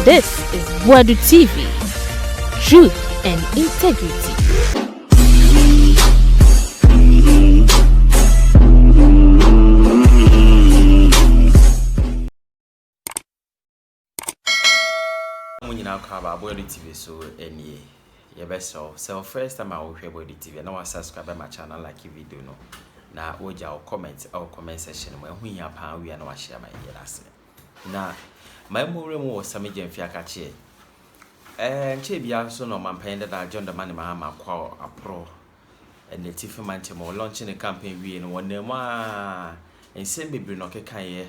This is Boadu TV. Truth and integrity. Boadu TV so any your best so first time I will share Boadu TV and I want subscribe to my channel like video no na oja or comment section when you pa we na share my last na my more Sammy Gyamfi akache che bia so no man pende da John Mahama kwa apro and the tiff man mo launching a campaign we no one ma and send be no kekan ye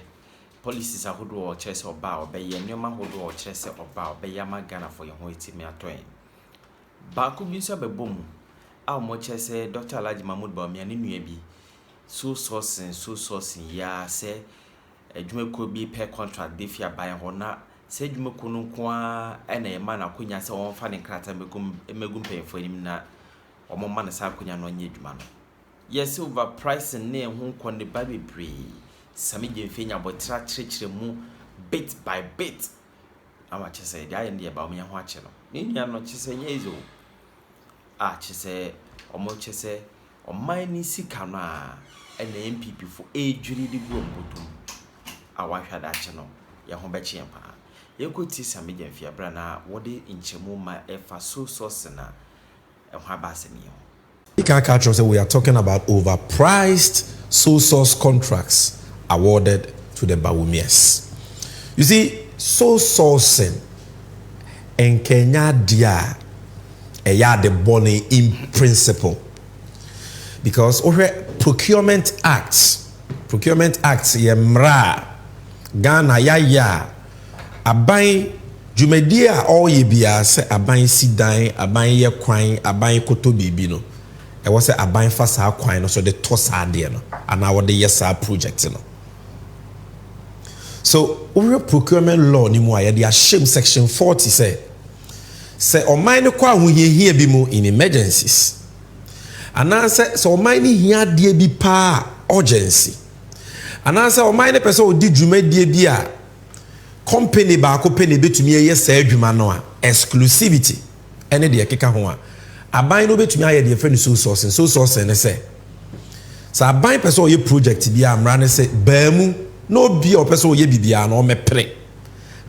policies ahodo o chese oba obe ye nyoma ahodo o chese oba obe ya magana for your hoiti me atoen ba ku bi so bebom a mo chese Dr. Alhaji Mahmoud Bawumia ne nua bi so sourcing ya se adwumako bi per contract de fia ban ho na se adwumako no kwa na e ma na konya se won fa ne krata megum pefo nim na omo ma na sa konya no nya adwuma no yes over price ne ho konde ba bebre Sammy Gyamfi nya botra chirechire mu bit by bit ama chese dia ye ba me ho ache no ne nua no chese nya ezo a chese omo chese oman ni sika no a na NPP fo ejuri di bu ombotum a wa hwada ache no ye ho be chie pa ye ko ti Sammy Gyamfi abra na wode inchemu ma efa so source na e ho abase ni ho. You can catch us. We are talking about overpriced sole source contracts awarded to the Bawumias. You see, sole sourcing in Kenya dia the bonnie in principle. Because procurement acts yemra Ghana ya aban jumedia all ye bia se aban sidan aban ye kwan aban koto bibi no e wo se aban fa sa kwan no so de to sa de no ana wo de yesa project no. So over procurement law ni mu aye de ashim section 40 say oman no kwa hu hie bi mu in emergencies ana say so oman ni hia de bi pa urgency ana say oman ne person odi dwumadie bi a company ba ko pene betumi ye sa adwuma no a exclusivity ene de keka ho a aban no betumi aye de friend so sourcing ne say sa aban person ye project bi a mra ne say ba mu no bi o person ye bibia no mepre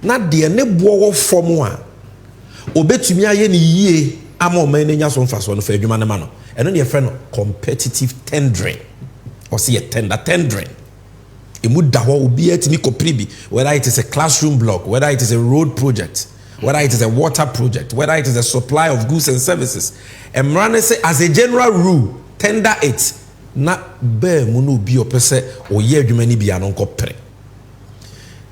na de ne bo wo fom a obetumi aye ne yie ama o man nya so mfaso no fa adwuma ne ma no eno ne friend competitive tendering or see a tendering whether it is a classroom block, whether it is a road project, whether it is a water project, whether it is a supply of goods and services. And Mrane say, as a general rule, tender it. Not be munu bi opese or ye jumeni bi anonko pre.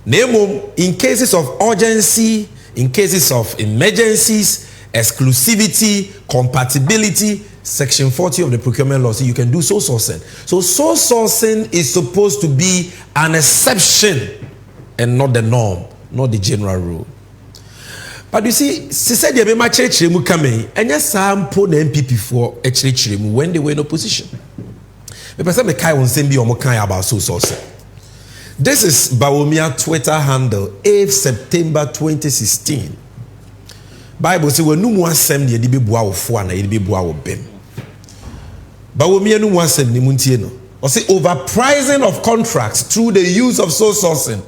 Nemo, in cases of urgency, in cases of emergencies, exclusivity, compatibility, Section 40 of the procurement law, so you can do sole sourcing. So sole sourcing is supposed to be an exception and not the norm, not the general rule. But you see, she said you be church mu coming, and yes, some put the NPP for church when they were in opposition. The person me kai won send be omo kai about sole sourcing. This is Bawumia Twitter handle, 8th September 2016. Bible say we no mu asem de be bua wo fo ana de be bua wo bem. Bawumia no mu asem ni muntie no. O say overpricing of contracts through the use of sole sourcing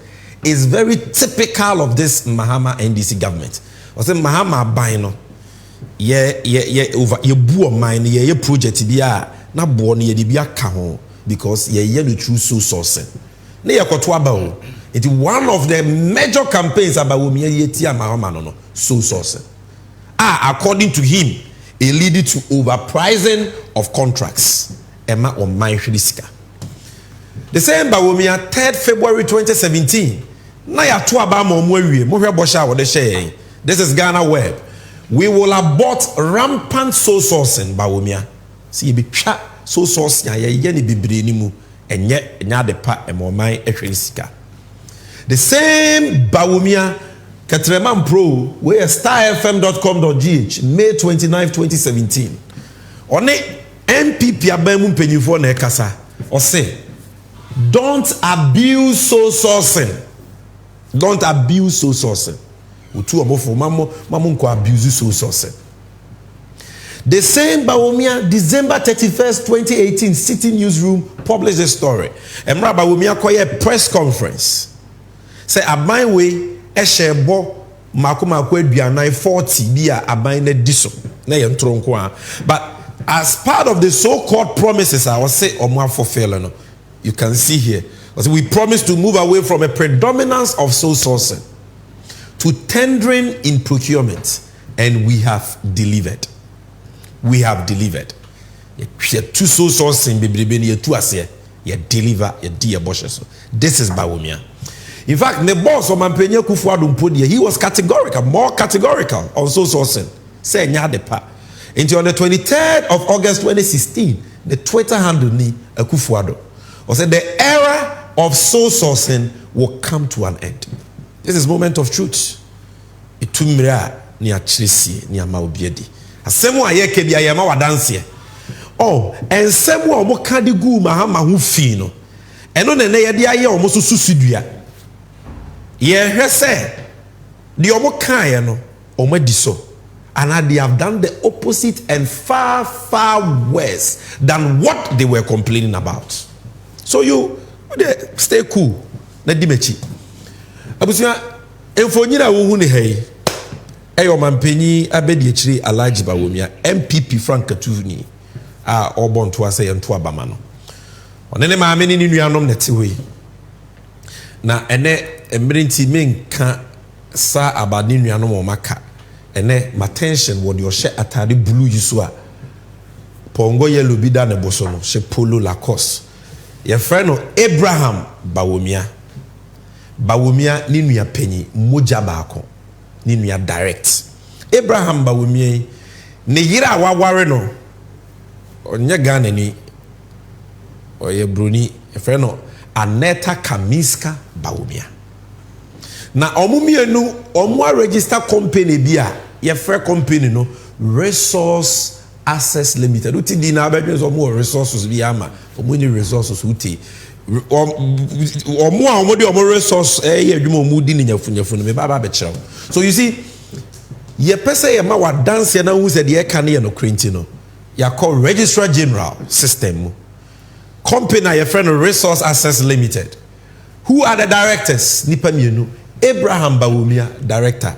is very typical of this Mahama NDC government. O say Mahama ban no over bu mine ye project bia na bo no ye de bia ka ho because ye no true sole sourcing. Na ye koto aba o. It is one of the major campaigns about Bawumia ye tia Mahama no sole sourcing. According to him, it leading to overpricing of contracts. Emma or Maishriska. The same Bawumia 3rd February 2017. This is Ghana Web. We will abort rampant sole sourcing, Bawumia. See, be chat sole source ya yeni bibrinimu and yet the part and more my Eshriska. The same Bawumia. Katreman Pro, where starfm.com.gh, May 29, 2017. On it, NPP abemu penyufo na ekasa. Or say, don't abuse sole sourcing. Don't abuse sole sourcing. Utu obofo mamo nko abuse so sourcing. The same Bawumia, December 31st, 2018, City Newsroom published a story. Emra Bawumia koye press conference. Say aban we shebo makuma kwa aduanan 40 bia aban na diso na ye ntronko a. But as part of the so-called promises I was say omo fulfill no. You can see here. We promised to move away from a predominance of sole sourcing to tendering in procurement, and we have delivered. We have delivered. Two sole sourcing, you deliver, you dear bosses. This is Bawumia. In fact, the boss of Mampenya Kufuor Mpodi, he was categorical, more categorical on sole sourcing. Say nyadepa. Until on the 23rd of August 2016, the Twitter handle ni Kufuor said the era of sole sourcing will come to an end. This is moment of truth. Itumira ni achirisi ni amaobiedi. Asemu ayeke bi ayama wadanse. Oh, ensemu omo kadi gu Mahama hu fi no. Eno ne ye de aye omo so susudua. Ye hwese the omo kan no omo di so. And they have done the opposite and far, far worse than what they were complaining about. So you stay cool. Na dimechi. Abusia enfonyira wo hu ne hey. Eyo mampenyi abedi echiri Alhaji Bawumia NPP Frank Katuvuni a obon to ase ento abama no. Onene ma ameni ni nuanom nete we. Na ene emerenti menka sa abadi nuanom o maka. Ene my tension what your share atade blue yisua. Pongo yellow bi da ne bosono she polo Lacoste. Your friend Abraham Bawumia. Bawumia ni nua penyi moja baako. Ni nua direct. Abraham Bawumia ne yira waware no. Onye Ghana ni oye Bruni. Your friend Aneta Kamiska Bawumia. Na omumienu omwa register company bia ye free company no Resource Access Limited. Uti di na abedwe so mo resources bi ama omo ni resources uti omo a omo de omo resource ye adwuma omo di ni nyafunyafu no me baba be kire. So you see ye pese ye ma wa dance na hu se de e kan ye no krenti no ya call Registrar General System company ye friend Resource Access Limited. Who are the directors? Nipa mienu. Abraham Bawumia director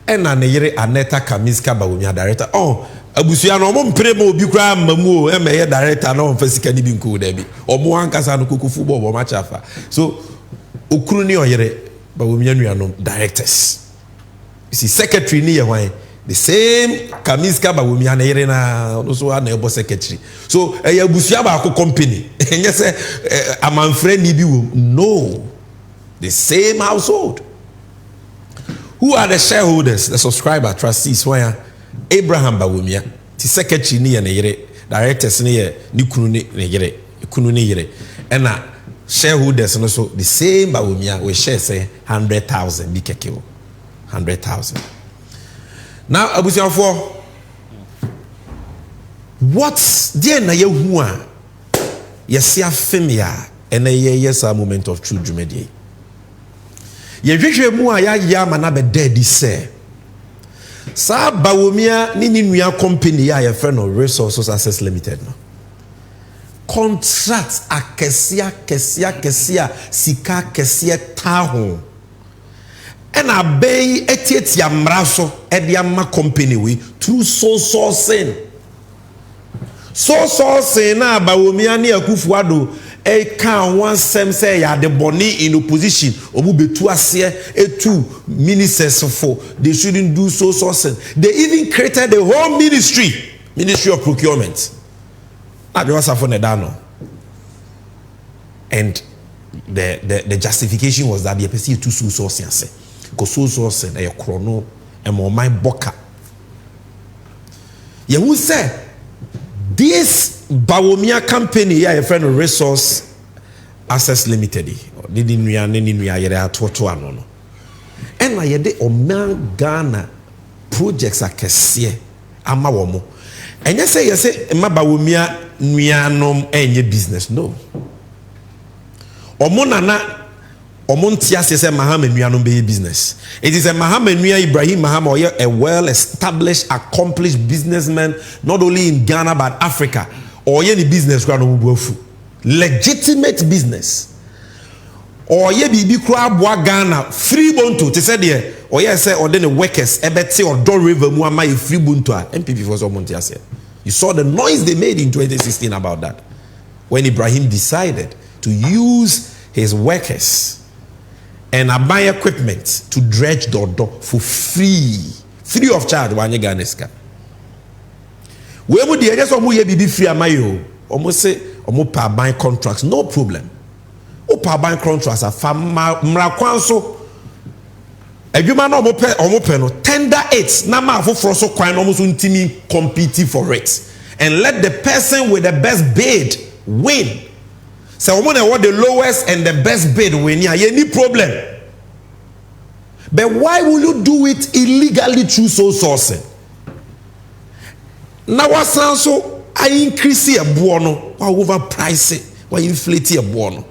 ena ne yere Aneta Kamiska Bawumia director. Oh abusuya no mo mpre mo obi kura mamu o emeye director na on fasika ni bi nko da bi omo ankasa no kuku football bo match afa. So okuru ni oyere Bawumia nuanom directors. You see secretary ni ye wan the same Kamiska Bawumia na yere na no so na ebo secretary. So abusuya ba ko company enye se amanfre ni bi wo no the same household. Who are the shareholders, the subscriber, trustees? Why Abraham Bawumia, the secretary ni yere, directors ni ye, ni kunu ni yere, and shareholders also the same Bawumia we share say 100,000 bi keke 100,000. Now abusia for what's there na ye hu a yesi afemia and yes a moment of true jumedi. Ye hwehwe mu a ya ma na be dead say sa Bawumia ni nua company ya ye friend no Resources Access Limited no contract akesia sika kesia taho and abey etietia mraso e de ama company we through sole sourcing na Bawumia ni Akufuado e kan one sem say ya the boni in opposition omu betu ase etu ministers for they shouldn't do so sourcing. They even created the whole ministry of procurement. And the justification was that the person too so sourcing because so sourcing a chrono and more my boka. You will say this Bawumia company ya your friend Resource Access Limited did in nuya yere atoto ano no ena yede oman Ghana projects akese ama womo enye say yese ma Bawumia nuanom enye business no omo nana Omontia says Mahama Nua be business. It is a Mahama Nua Ibrahim Mahama, or a well-established, accomplished businessman, not only in Ghana but Africa, or any business legitimate business. Or ye bibi kura boa Ghana free bonto. Te said there, or ye say or then the workers ebete or Don River muama free bonto. NPP for Omontia said. You saw the noise they made in 2016 about that, when Ibrahim decided to use his workers and buy equipment to dredge Dodo for free of charge. Wanye Ganeska. We would the just omu ye bibi free amayo. Almost say omu pa buy contracts, no problem. Opa buy contracts a fama mrakwanso. Edwuma na omu pe no tender it na ma afoforo so kwan no so ntimi compete for it, and let the person with the best bid win. So woman award the lowest and the best bid win. Yeah, any problem. But why will you do it illegally through sole sourcing? Now what sounds so I increase a buono, or overprice it, or inflate a buono.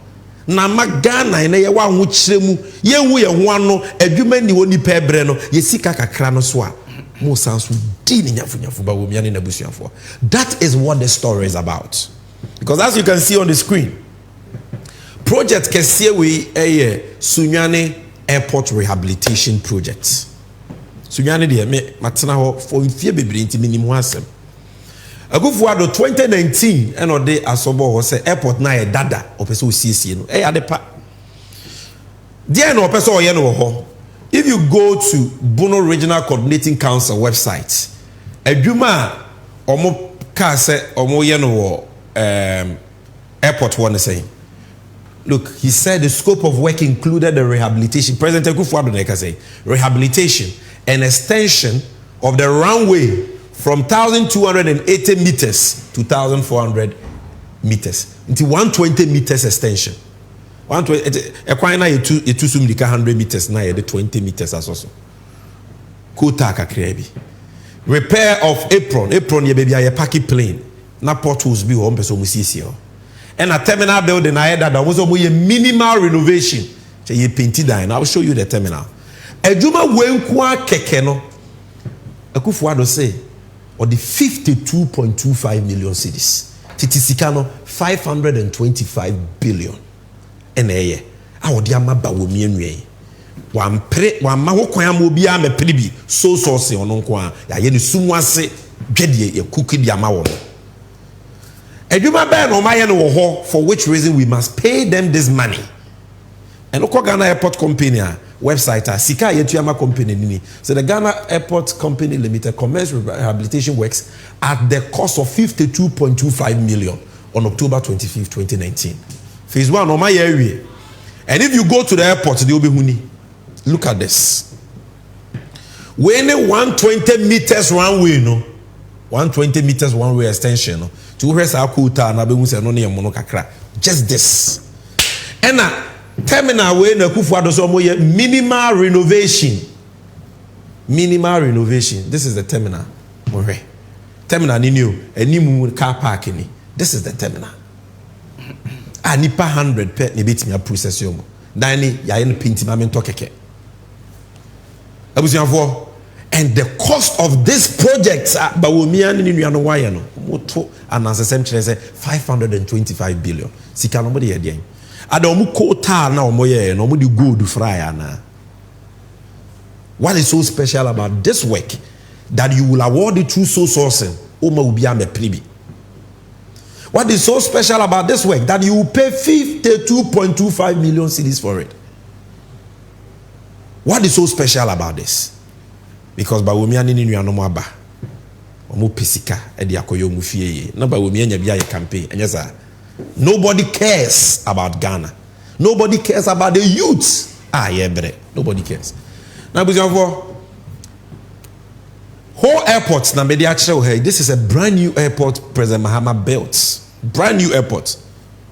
Na magana ina ye wa nwuchiremu ye wu ye ho ano adwuma ni woni pe breno ye sika kakra no so a mo sanso di ni nyafunyafu ba wo miane na busuafo. That is what the story is about. Because as you can see on the screen, project kesiye we Sunyani Airport rehabilitation project. Sunyani de me matena ho for mfie bebre nti minim ho asem. Boadu 2019 and or day asobo ho say airport na e dada opese osiesie no adepa. There no opese oye no ho. If you go to Bono Regional Coordinating Council website, adwuma omo ka say omo ye no airport one saying. Look, he said the scope of work included the rehabilitation. President Boadu Neka say rehabilitation and extension of the runway from 1,280 meters to 1,400 meters. Into 120 meters extension. 120. Equine na yetu sum dika 100 meters na yede 20 meters asoso. Kota kakrebi. Repair of apron. Apron ye baby a paki plane. Na potholes bi ho mpeso musisi ho. And a terminal building I had that was a minimal renovation. Ye painted down. I will show you the terminal. Ejuma wenkwa keke no. Boadu say or the 52.25 million cedis. Titisika 525 billion. Eneye. Awo dia maba wo mienwe. Wa ma ho kwan am obi a me pribi so se ono nko a ya ye ne sumwase dwede ye kuki dia ma wo. Edwuma be no ma ye no wo ho, for which reason we must pay them this money. And Oko Ghana Airport Company website Sika Yetuama Company nini. So the Ghana Airport Company Limited commenced rehabilitation works at the cost of 52.25 million on October 25th, 2019. Phase 1 on my area. And if you go to the airport, they will be huni. Look at this. When 120 meters runway, no, 120 meters one-way extension, no, to where Sakuta and Abemusa no near Monokakra. Just this. And terminal way na Boadu so mo minimal renovation. Minimal renovation. This is the terminal. More. Terminal ni new. Enimu car park ni. This is the terminal. Nipa 100 pe ni bit me process yo. Dani ya yen pinti ma mento keke. Abusianfo. And the cost of this project ba wo mia ni nua no wire no. Moto anansesem kire say 525 billion. Sika no mo de ye den. Adomu kota na omoye no mo di gold fry ana. What is so special about this work that you will award it through sole sourcing? Oma ubi ame pribi. What is so special about this work that you will pay 52.25 million cedis for it? What is so special about this? Because bawumia ni nua no mo aba. Omo pesika e de akoyo mu fie. Na bawumia nya bia ye campaign. Enyesa. Nobody cares about Ghana. Nobody cares about the youths. Yeah, bre. Nobody cares. Now, whole airports, this is a brand new airport President Mahama built. Brand new airport.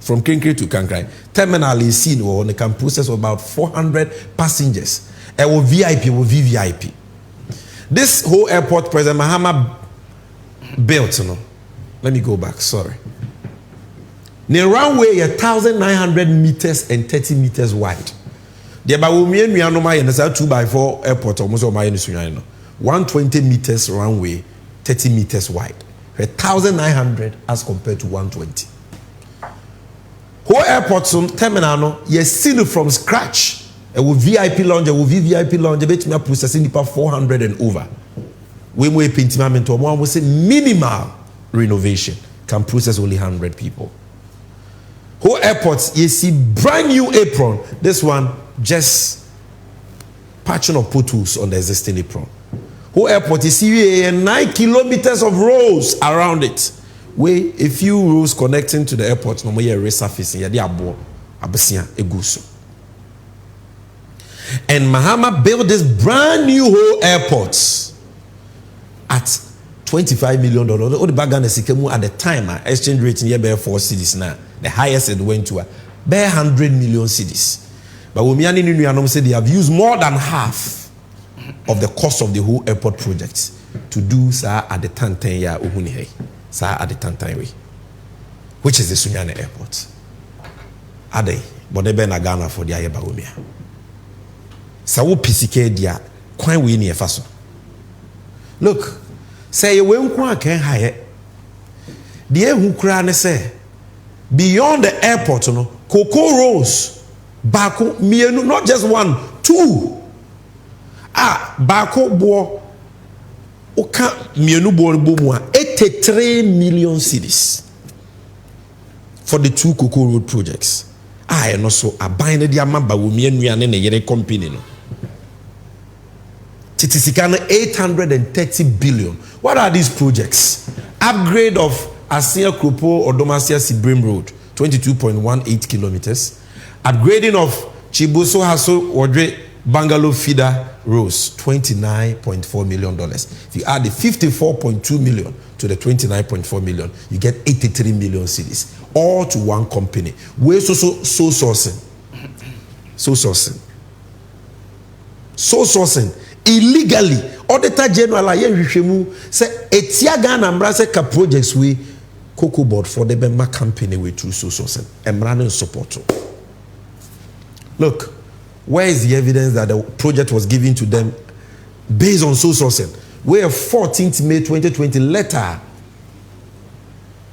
From Kinkri to Kankrai. Terminal is seen on the campuses of about 400 passengers. It will VIP, it will VVIP. This whole airport President Mahama built, you know. Let me go back, sorry. The runway 1,900 meters and 30 meters wide. The Bawumia Nuanoma and 2x4 airport almost on my 120 meters runway, 30 meters wide. 1,900 as compared to 120. Whole airport terminal you seen from scratch. With VIP lounge, with VVIP lounge, bet me processing 400 and over. We may paint one will say minimal renovation can process only 100 people. Whole airports, you see brand new apron. This one just patching of potholes on the existing apron. Whole airport, you see 9 kilometers of roads around it. Where a few roads connecting to the airport, no more resurfacing. Ya di abo abesia eguso. And Mahama built this brand new whole airports at $25 million. All the bagana sikemu at the time, exchange rate in here 4 cities now. The highest it went to bare 100 million cities. But Womiani Nuyanum said they have used more than half of the cost of the whole airport project to do sa at the Tantan ya Uhunihe. Sa at the Tantan way. Which is the Sunyani Airport. Ade, but they be na Ghana for the Ayaba Womia. Sawo pisike dia kwan we ne efa so. Look, say we nkwa kan haye. The ehu kura ne say beyond the airport no, Cocoa Rose, Bako mienu, not just 1, 2. Bako bo oka mienu bo bo 83 million cedis for the 2 Cocoa Road projects. And also aban na dia maba wo mienu ane na yere company no. Titisikana 830 billion. What are these projects? Upgrade of Asia Kropo Odomasia Sibrim Road, 22.18 kilometers. Upgrading of Chiboso Haso Odre Bangalow Feeder Roads, $29.4 million. If you add the 54.2 million to the 29.4 million, you get 83 million cedis. All to one company. We're so sourcing. Illegally. Auditor General aye hwehwemu say etia Ghana mbra say ka projects we Cocoa Board for the Bema company we through so sourcing. Emrano support. Look, where is the evidence that the project was given to them based on so sourcing? Where 14th May 2020 letter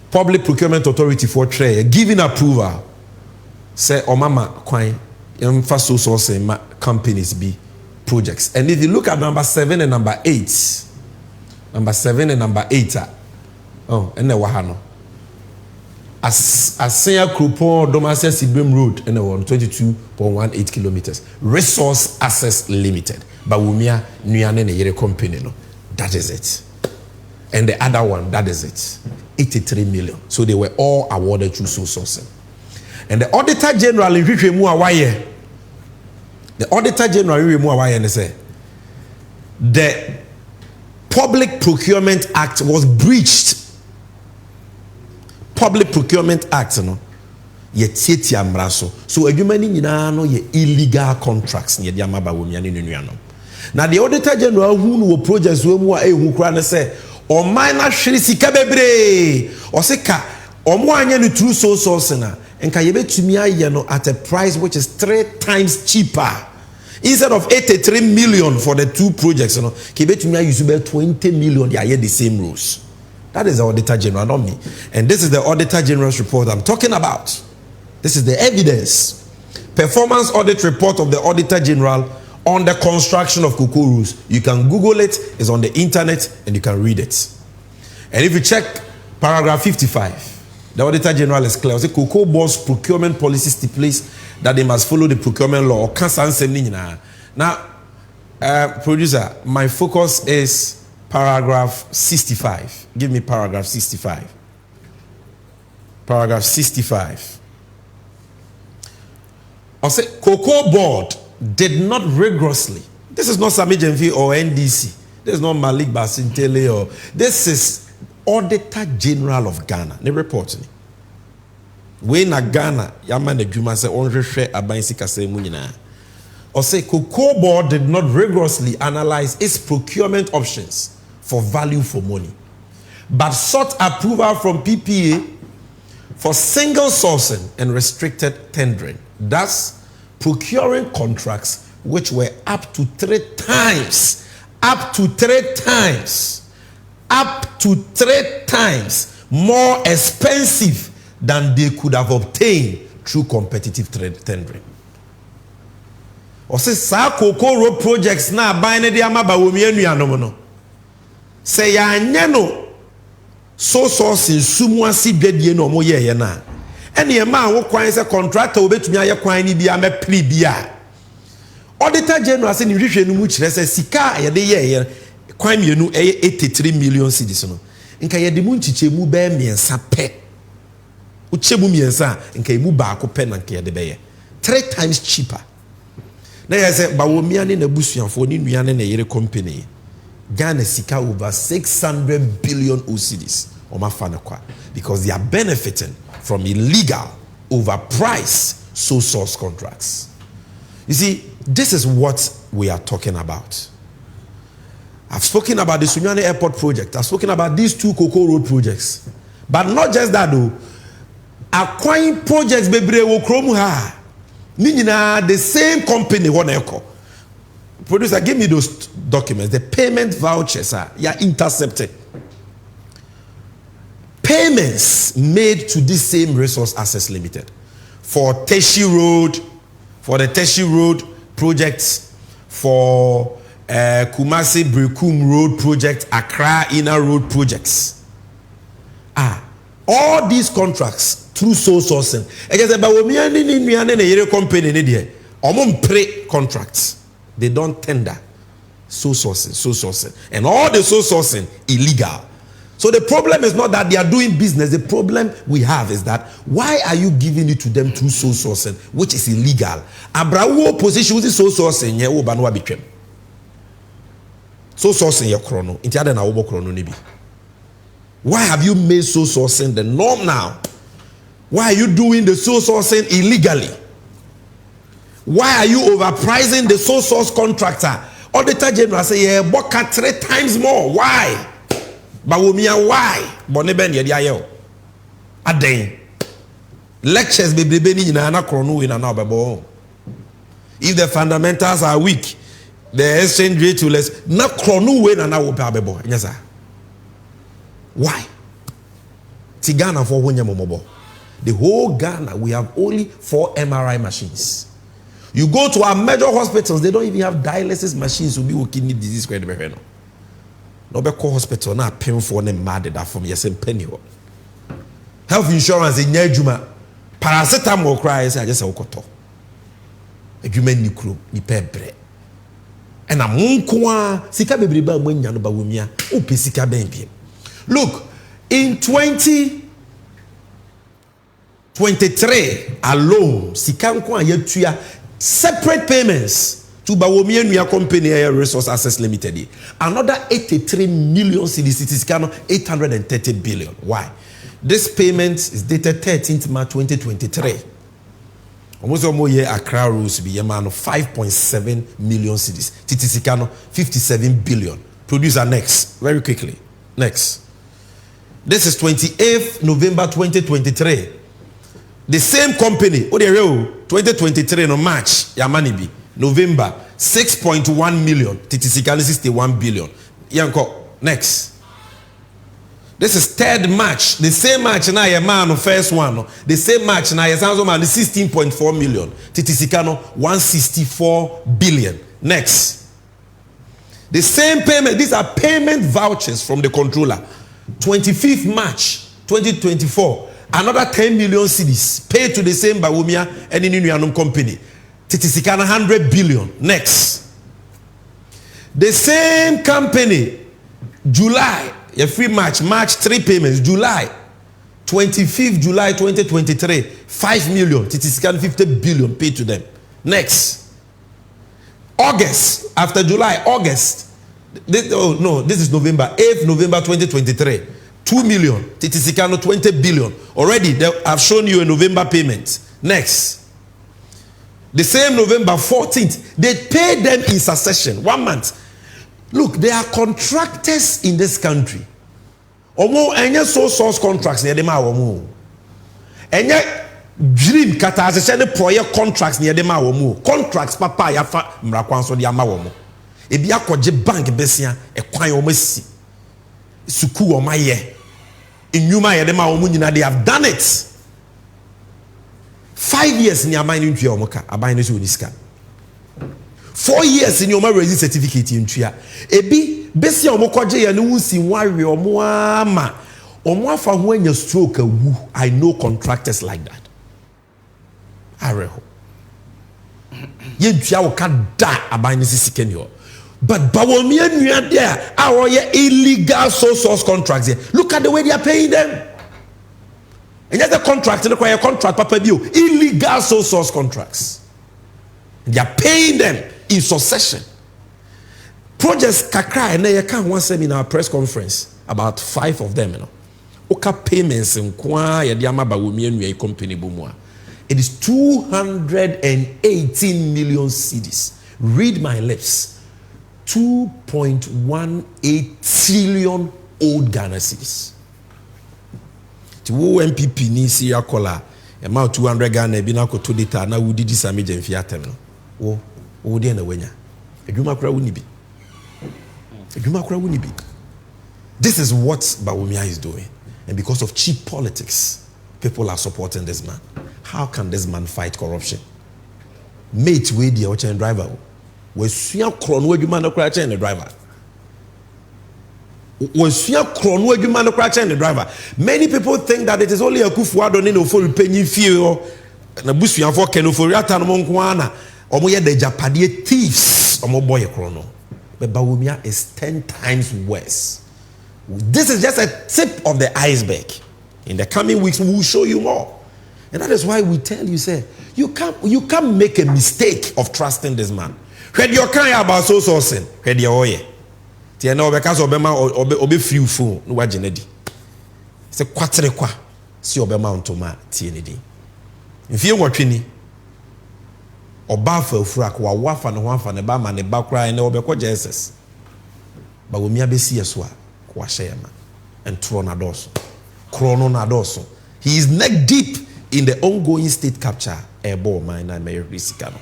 Public Procurement Authority for Trade giving approval say omama kwan emfa so sourcing companies be projects. And if you look at number 7 and number 8, and number 8 and the wahano as Asia Kropo Domasia Sibrim Road and the 22.18 kilometers. Resource Access Limited. Bawumia Nuyane Yere Company. No. That is it. And the other one, that is it. 83 million. So they were all awarded through so sourcing. And the Auditor General in Rishemu Awaye. The Auditor General in Rishemu Awaye say the Public Procurement Act was breached. Public Procurement Act, no, ye tieti amraso. So adwumani nyina no ye illegal contracts ne de amaba wo miane nunuanom. Na the Auditor General hu no projects we mu a ehu kra ne say o man na hwere sika bebre. O sika o mo anya no true source na enka ye betumi aye no at a price which is 3 times cheaper. Instead of 83 million for the 2 projects, no, ke betumi aye use 20 million they are the same rules. That is the Auditor General, not me. And this is the Auditor General's report I'm talking about. This is the evidence. Performance audit report of the Auditor General on the construction of Cocoa Roads. You can Google it. It's on the internet and you can read it. And if you check paragraph 55, the Auditor General is clear. The Cocoa Board's procurement policy stipulates that they must follow the procurement law. Now, producer, my focus is paragraph 65. Give me paragraph 65. Paragraph 65. I say Cocoa Board did not rigorously. This is not Sammy Gyamfi or NDC. This is not Malik Basintele or this is Auditor General of Ghana. They report me. We na Ghana yaman the Juma say onre share abansi kase munyina. Or say Cocoa Board did not rigorously analyze its procurement options for value for money, but sought approval from PPA for single sourcing and restricted tendering, thus procuring contracts which were up to 3 times more expensive than they could have obtained through competitive tendering. Or say sa cocoa road projects na buying the amaba womi no say ya no so in sumuasi bedie no mo ye na ene ye ma wo kwan say contractor obetumi aye kwan ni bia me pre bia auditor general say ni hwehwe no mu kire say sika ye de ye kwan mienu 83 million cedis no nka ye de mu nchichemu be miensa pe uchemu miensa nka emu ba ko pe na nka ye de be ye 3 times cheaper. Na ye say bawomia ne na busuafo ni nuane na yere company Ghana sika over 600 billion cedis because they are benefiting from illegal overpriced sole source contracts. You see, this is what we are talking about. I've spoken about the Sunyani Airport project. I've spoken about these 2 cocoa road projects. But not just that though. Acquiring projects bebre wo krom ha. Nina the same company one. Producer, give me those documents. The payment vouchers are intercepted. Payments made to this same Resource Access Limited for Teshi Road, for the Teshi Road projects, for Kumasi Brekum Road project, Accra Inner Road projects. All these contracts through sole sourcing. Contracts. They don't tender sole sourcing. And all the sole sourcing illegal. So the problem is not that they are doing business. The problem we have is that why are you giving it to them through sole sourcing, which is illegal? Abrawo position with sole sourcing ye wo banwa betwem. Sole sourcing ye chrono. Inti ade na wo chrono ni bi. Why have you made sole sourcing the norm now? Why are you doing the sole sourcing illegally? Why are you overpricing the sole source contractor? Auditor General say, yeah, boka 3 times more. Why? Bawumia, why? Boneben ye diayo. Aden. Lectures be beni na na kronu in na babo. If the fundamentals are weak, the exchange rate will less. Na kronu we na wo pa babo. Yes, sir. Why? Tigana for wonya momobo. The whole Ghana, we have only 4 MRI machines. You go to our major hospitals, they don't even have dialysis machines to be with kidney disease. No be call hospital na paying for them mad that from yes penny. Health insurance in Yajuma, paracetamol cries. I just say okoto. Adwuma ni kuro ni pebre. And amunkwa sika bebre ba mwanya no ba womia. O pe sika ben bi. Look, in 2023 alone, sika nkwa yetua separate payments to Bawomia Nuya Company Resource Access Limited. Another 83 million cedis, 830 billion. Why? This payment is dated 13th March 2023. Almost a year Accra rules be a man of 5.7 million cedis. Titisikano 57 billion. Producer next, very quickly. Next. This is 28th November 2023. The same company, 2023 no March, Yamanibi, November, 6.1 million, Titisikani 61 billion. Yanko, next. This is 3rd March, the same March now, Yamano, first one, the same March now, Yasanzo man, 16.4 million, Titisikano 164 billion. Next. The same payment, these are payment vouchers from the controller. 25th March 2024. Another 10 million cedis paid to the same Bawumia and Inuyanum company. Titisikana 100 billion. Next. The same company, July, a free March 3 payments. July, 25th July 2023, 5 million. Titisikana 50 billion paid to them. Next. August, after July, August. This is November, 8th November 2023. 2 million, Titisikano 20 billion. Already, I've shown you a November payment. Next. The same November 14th, they paid them in succession, 1 month. Look, they are contractors in this country. Omo, any sole source contracts, and dream kata asese ne project contracts ne yede ma wo mu contracts papa ya fa mrakwan so de ama wo mu ebi akɔgye bank besia ekwan wo masi suku wo maye enyuma yede ma wo mu nyina they have done it 5 years ni aban ni ntua wo ka aban ni so oniska 4 years ni o ma raise certificate ntua ebi besia wo kɔgye ya ne wusi wawe o mo ama o mo afa ho anya stroke awu. I know contractors like that. Areho ye ntua wo ka da aban ni sisike ni o. But bawomi enua there our illegal sole source contracts here. Look at the way they are paying them. And yet the contract in the contract papa bio illegal sole source contracts. They are paying them in succession. Projects kakra and you can one in our press conference about 5 of them, you know. Oka payments in kwa ya diama bawomi enua company bomwa. It is 218 million cedis. Read my lips. 2.18 trillion old Ghana cedis. To NPP ni si akola amount 200 Ghana bi na ko to data na wudi di Sammy Gyamfi atem no. Wo de na wanya. Adwuma kura woni bi. Adwuma kura woni bi. This is what Bawumia is doing. And because of cheap politics, people are supporting this man. How can this man fight corruption? Mate we the ocean driver. We suya krono adwuma na kura chen the driver. Many people think that it is only a kufuado ni no for penny fee na busuya for keno for yata no nkwana omo ye the Japadie thieves omo boy krono. But Bawumia is 10 times worse. This is just a tip of the iceberg. In the coming weeks we will show you more. And that is why we tell you, say, you can't make a mistake of trusting this man. When you're kind about so sourcing, when you're oye. Tia na obeka so obema obe free phone no waje nadi. Se kwatere kwa si obema ontoma tie nedi. Mfie nwotwe oba fa ofura kwa wafa no wafa ne ba ma ne ba kra ne obekọ Jesus. Ba womia besi yeso a kwa shema and throw na doso. Chrono na doso. He is neck deep in the ongoing state capture ebo man na me risika no.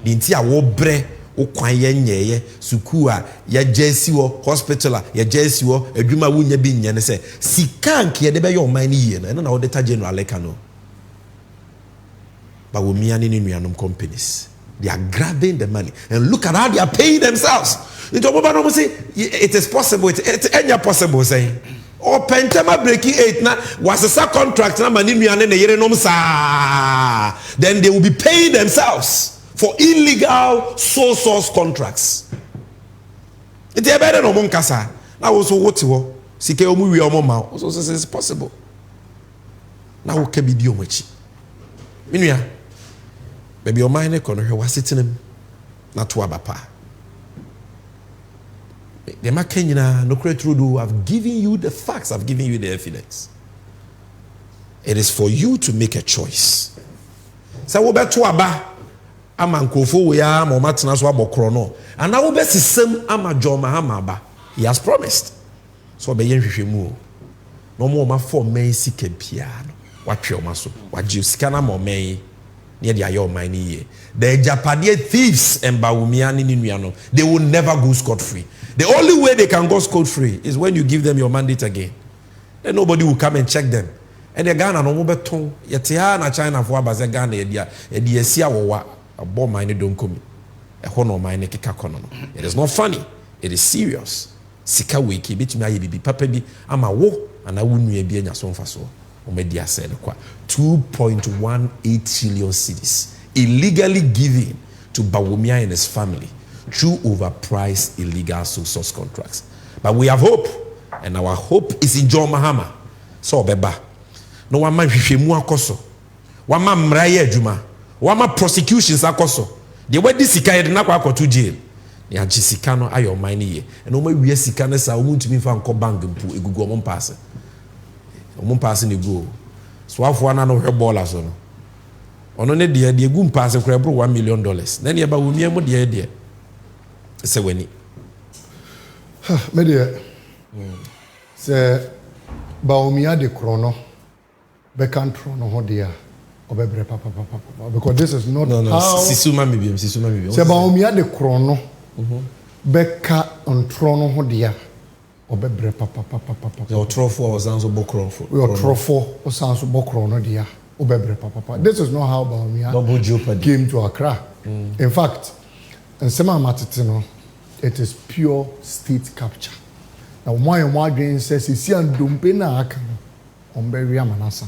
Di nti a wo bre ukwan yenye suku a ya jesi wo hospital a ya jesi wo adwuma wunya bi nya ne se sika nke de be yo man ni ye na auditor general leka no ba wo mia ni nuanom companies they are grabbing the money and look at how they are paying themselves into oba no say it is possible it enya possible say o pentema breaking 8 na wasesa contract na mani nuane ne yere nom sa then they will be paying themselves for illegal sole source contracts. It is better no monkasa. Now also what you sike omu wi omo ma. Also say it's possible. Now we can be di omachi. Minua. Baby o mine kono hwe wasitinem na to abapa. The makanyina no kretrudu I've given you the facts, I've given you the evidence. It is for you to make a choice. So we beto aba ama nkofo we ya ma matena so abokro no ana wo besisem ama John Mahama ba he has promised so be yenhwehwemu no mo ma for men sika bia no watwe o maso wagye sika na mo men ne de ayo man ni ye the Japadie thieves and Bawumia ni nua no they will never go scot free. The only way they can go scot free is when you give them your mandate again. Then nobody will come and check them. And the Ghana no mo beton yete ha na China for abaze Ghana e dia esia wowa abo mine don't come. Hono mine keka kono no. It is not funny. It is serious. Sika wiki bitumi aye bibi papa bi ama wo ana wo nua bi anya so mfa so. O media said kwa 2.18 trillion cedis illegally given to Bawumia and his family through overpriced illegal source contracts. But we have hope, and our hope is in John Mahama. So beba. No one man hwehwemu akoso. Wama mraye adwuma. Wama prosecutions akoso. The way this sika yede na kwa akoto jail. Ne agye sika no ayo man ye. And oma wie sika no sa omuntumi fa nko bank mpu egugu omon pass. Omon pass ne go. So afo ana no hwe baller so no. Ono ne de egu pass kra bro $1 million. Na ne ba womia mu de se wani. Me de se Bawumia de krono be kan trono ho dia obebre papa because this is not how sisuma mibiem se ba omia de krono beka ontrono ho dia obebre papa your trofo osanso bokrofo your trofo osanso bokrono dia obebre papa this is not how Baumia double jeopardy came to Accra. In fact, in Sema Matitino, it is pure state capture. Now, my again says, "Is and Dumpena Akano on Beria Manasa."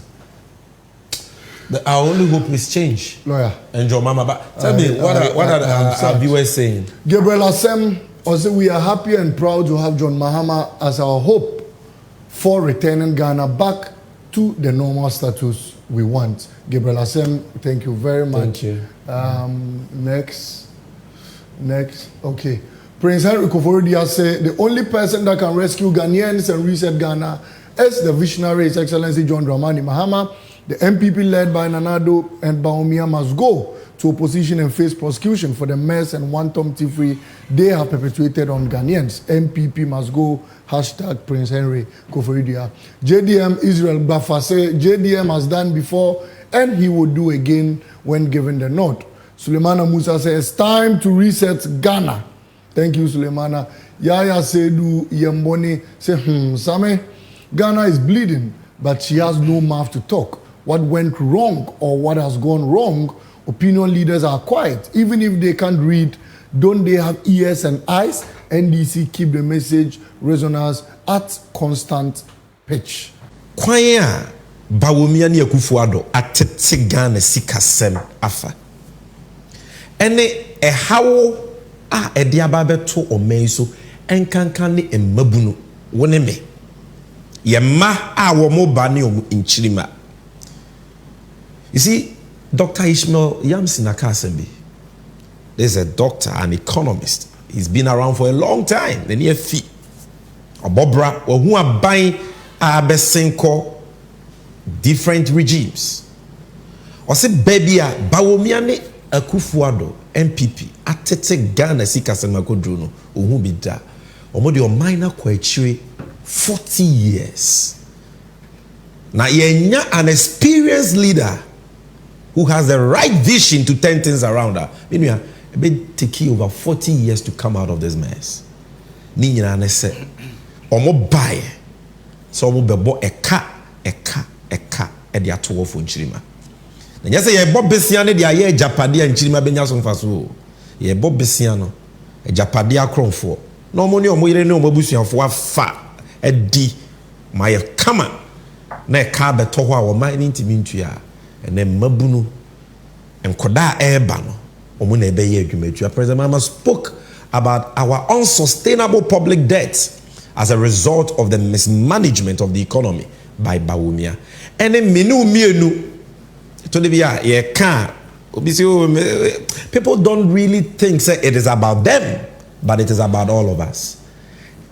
Our only hope is change. Lawyer. And John Mahama, but tell me, what are our viewers saying? Gabriel Assem also, we are happy and proud to have John Mahama as our hope for returning Ghana back to the normal status we want. Gabriel Assem, thank you very much. Thank you. Next. Okay. Prince Henry Koforidia said the only person that can rescue Ghanaians and reset Ghana is the visionary His Excellency John Mahama. The NPP led by Nanado and Baumia must go to opposition and face prosecution for the mess and wanton thievery they have perpetuated on Ghanaians. NPP must go. Hashtag Prince Henry Koforidia. JDM Israel Bafa say JDM has done before and he will do again when given the nod. Suleimana Musa says it's time to reset Ghana. Thank you, Suleimana. Yaya Sedu Yamboni say, Sammy, Ghana is bleeding, but she has no mouth to talk. What went wrong or what has gone wrong, opinion leaders are quiet. Even if they can't read, don't they have ears and eyes? NDC keep the message resonance at constant pitch. Kwaya Bawumia ni Akufo-Addo atete Ghana sikasem afa. Ene ehawo a ede ababeto omen so enkankan ne emmabunu wone me. Yemma a wo mo ba ne omu inchirima. You see, Dr. Ishmael Gyamfi Nakasembi. There's a doctor, an economist. He's been around for a long time. The near fee. Obobra, or who are buying Abesenko different regimes. Or say, baby, Bawomiane Akufo-Addo, NPP, atete Ghana Sikasemakodruno, or who be da. Or more your minor quachiri 40 years. Now, you're an experienced leader who has the right vision to turn things around her. It may take you over 40 years to come out of this mess. Ninyina ne se omo buy so omo bebo eka e de ato wofo nchirima. Na nya se ye bo besia ne de aye japade nchirima benya so mfaso. Ye bo besia no e japade akronfo. Na omo ne omo yire ne omo busuafo afa edi ma ye kama na e ka beto ho a wo man ni ntimi ntua. And then Mabunu and Koda Airbus. President Mahama spoke about our unsustainable public debt as a result of the mismanagement of the economy by Bawumia. And then people don't really think say it is about them, but it is about all of us.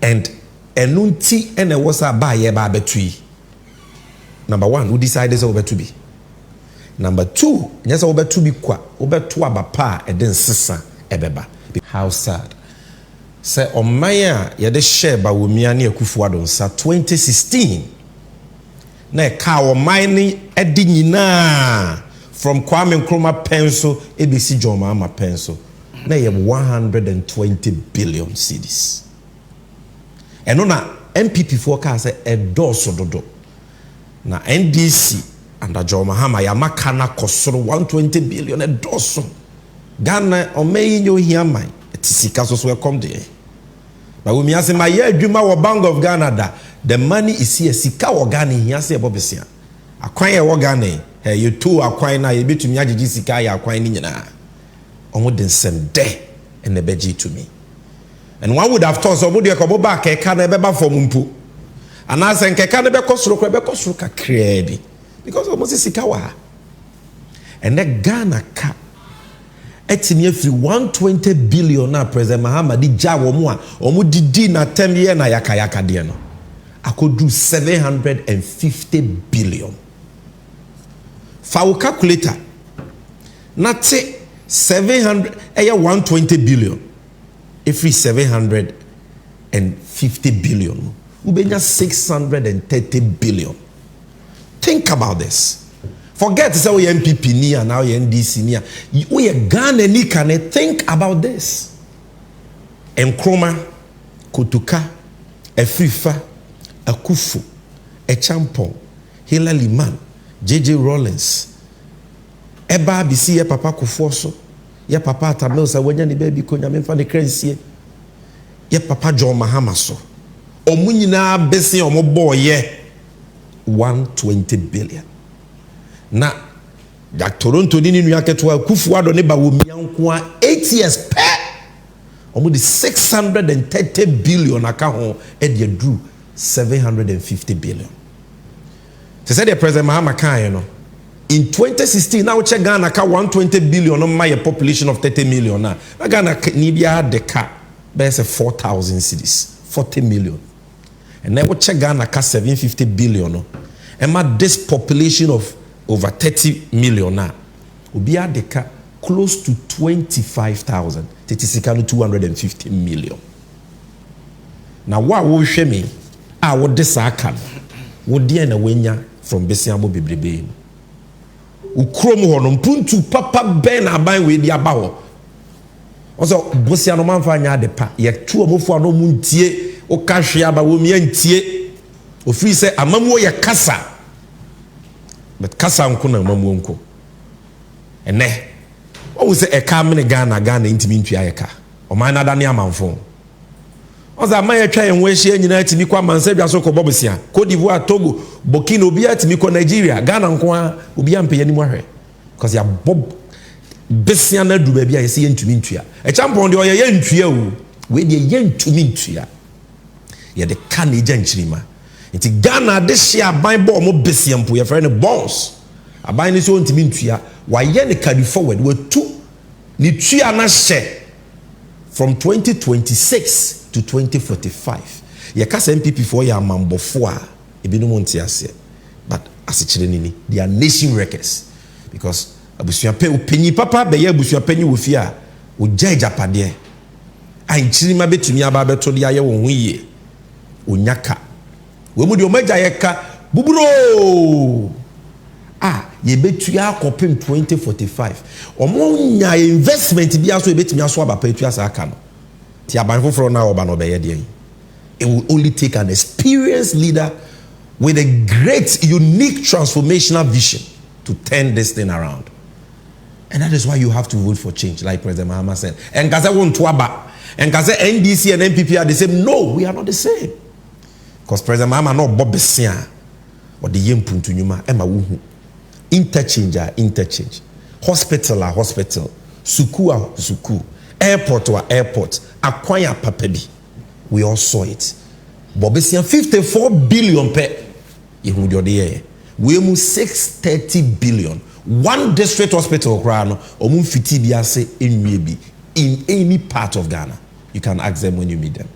And enunti ene wasa ba ye ba betui. Number one, who decided so to be? Number two, yes, over to be qua, over to abapa, and then sissa ebeba. How sad. Say, on Maya, yade share Bawumia Akufo-Addo sa 2016. Na car mining edinina from Kwame Nkrumah pencil, ABC John Mahama pencil. Na ye 120 billion cedis. And on a NPP forecast a doso dodo. Na NDC. Under John Mahama, Yamakana Kosoro 120 billion a dozen. Ghana or may you hear my Tisicasos will come there. But when me ask my year, Juma or Bank of Ghana, the money is here, Sika or Ghana, he has a Bobisia. Acquire Wagane, hey, you two are quite now, you be to Miyaji Sika, you are quite in on what then send day and the beji to me. And one would have thought somebody a couple back a can ever for Mumpu. And I think I can't ever Kosruka created. Because almost Sikawa. And that Ghana cap etimi free 120 billion na President Mahama di jawo mu a omo didi na 10 year na yaka de no. I could do 750 billion. For calculator. Not say 700 120 billion. Every 750 billion. We benya 630 billion. Think about this. Forget say we NPP ni and now we NDC ni. We Ghana ni can think about this. Nkrumah, Kotuka, Efrifa, Akufu, Echampong, Hilary Man, JJ Rawlings. Eba bisi ye papa Kufoso, ye papa Tamil sa wanya ni baby ko nyame fa ne kransie. Ye papa John Mahama so. Omu nyina besi omo boy ye 120 billion. Na ya Toronto ni nua ketewa Kufuado ne ba wo mianko a 8 years pe. Omo di 630 billion aka ho e de drew 750 billion. Se said the president Mahama kan no. In 2016 now check Ghana ka 120 billion on my population of 30 million na. Ghana ni bia de ka be say 4,000 cities, 40 million. And now check Ghana ka 750 billion no. And ma this population of over 30 million now. Ubia de ka close to 25,000. Tetisika 250 million. Now what will show me? What this can? What the na wenya from Besiamo Bibrebe. Ukrom hono puntu papa ben aban we di aba ho. Also Bosiano man fa nya de pa. Ye tu omofo ano muntie o ka hwe aba wo mia ntie. Ofiri se amamuo ye kasa. But kasa nko na amamuo nko. Ene o se e ka mene Ghana intimi ntua ye ka. O man na da ne amanfo. Oza man ye twa enwe hye nyina atimi kwa mansa bia so ko bobesia. Cote d'Ivoire, Togo, Burkina obi atimi ko Nigeria, Ghana nko a obi ampe ye ni mo hwe. Because ya bob besia na du ba bia ye se ye ntumi ntua. E champon de o ye ntua o. We de ye ntumi ntua. Ye de ka na eja nchirima. Nti Ghana de hye aban bo mo besia mpo ye frɛ ne bonds. Aban ni so ntumi ntua. Wa ye ne carry forward we tu ni tua na hye from 2026 to 2045. Ye kasa NPP for ya mambofo a ebinu monti ase. But asichire nini, they are nation wreckers. Because abusuape openyi papa be ye abusuapenyi wo fie a o judge apade. Anchiri ma betumi aba beto de aye wo ho yie. Onyaka. We mu de o maja ye ka buburo. Ye betua akopem 2045. Omo nya investment bia so e betumi aso aba pa etua sa aka no. Ti abanfo fro na oba no be ye de. It will only take an experienced leader with a great, unique transformational vision to turn this thing around. And that is why you have to vote for change, like President Mahama said. And Gaza won't twaba. And Gaza NDC and NPP are the same. No, we are not the same. Because President Mahama no Bob Besia or the Yempuntu Nyuma Emma Wuhu. Interchange. Hospital. Suku. Airport. Acquire papebi. We all saw it. Bobesian 54 billion per year. We mu 630 billion. One district hospital crano omu fiti biase maybe in any part of Ghana. You can ask them when you meet them.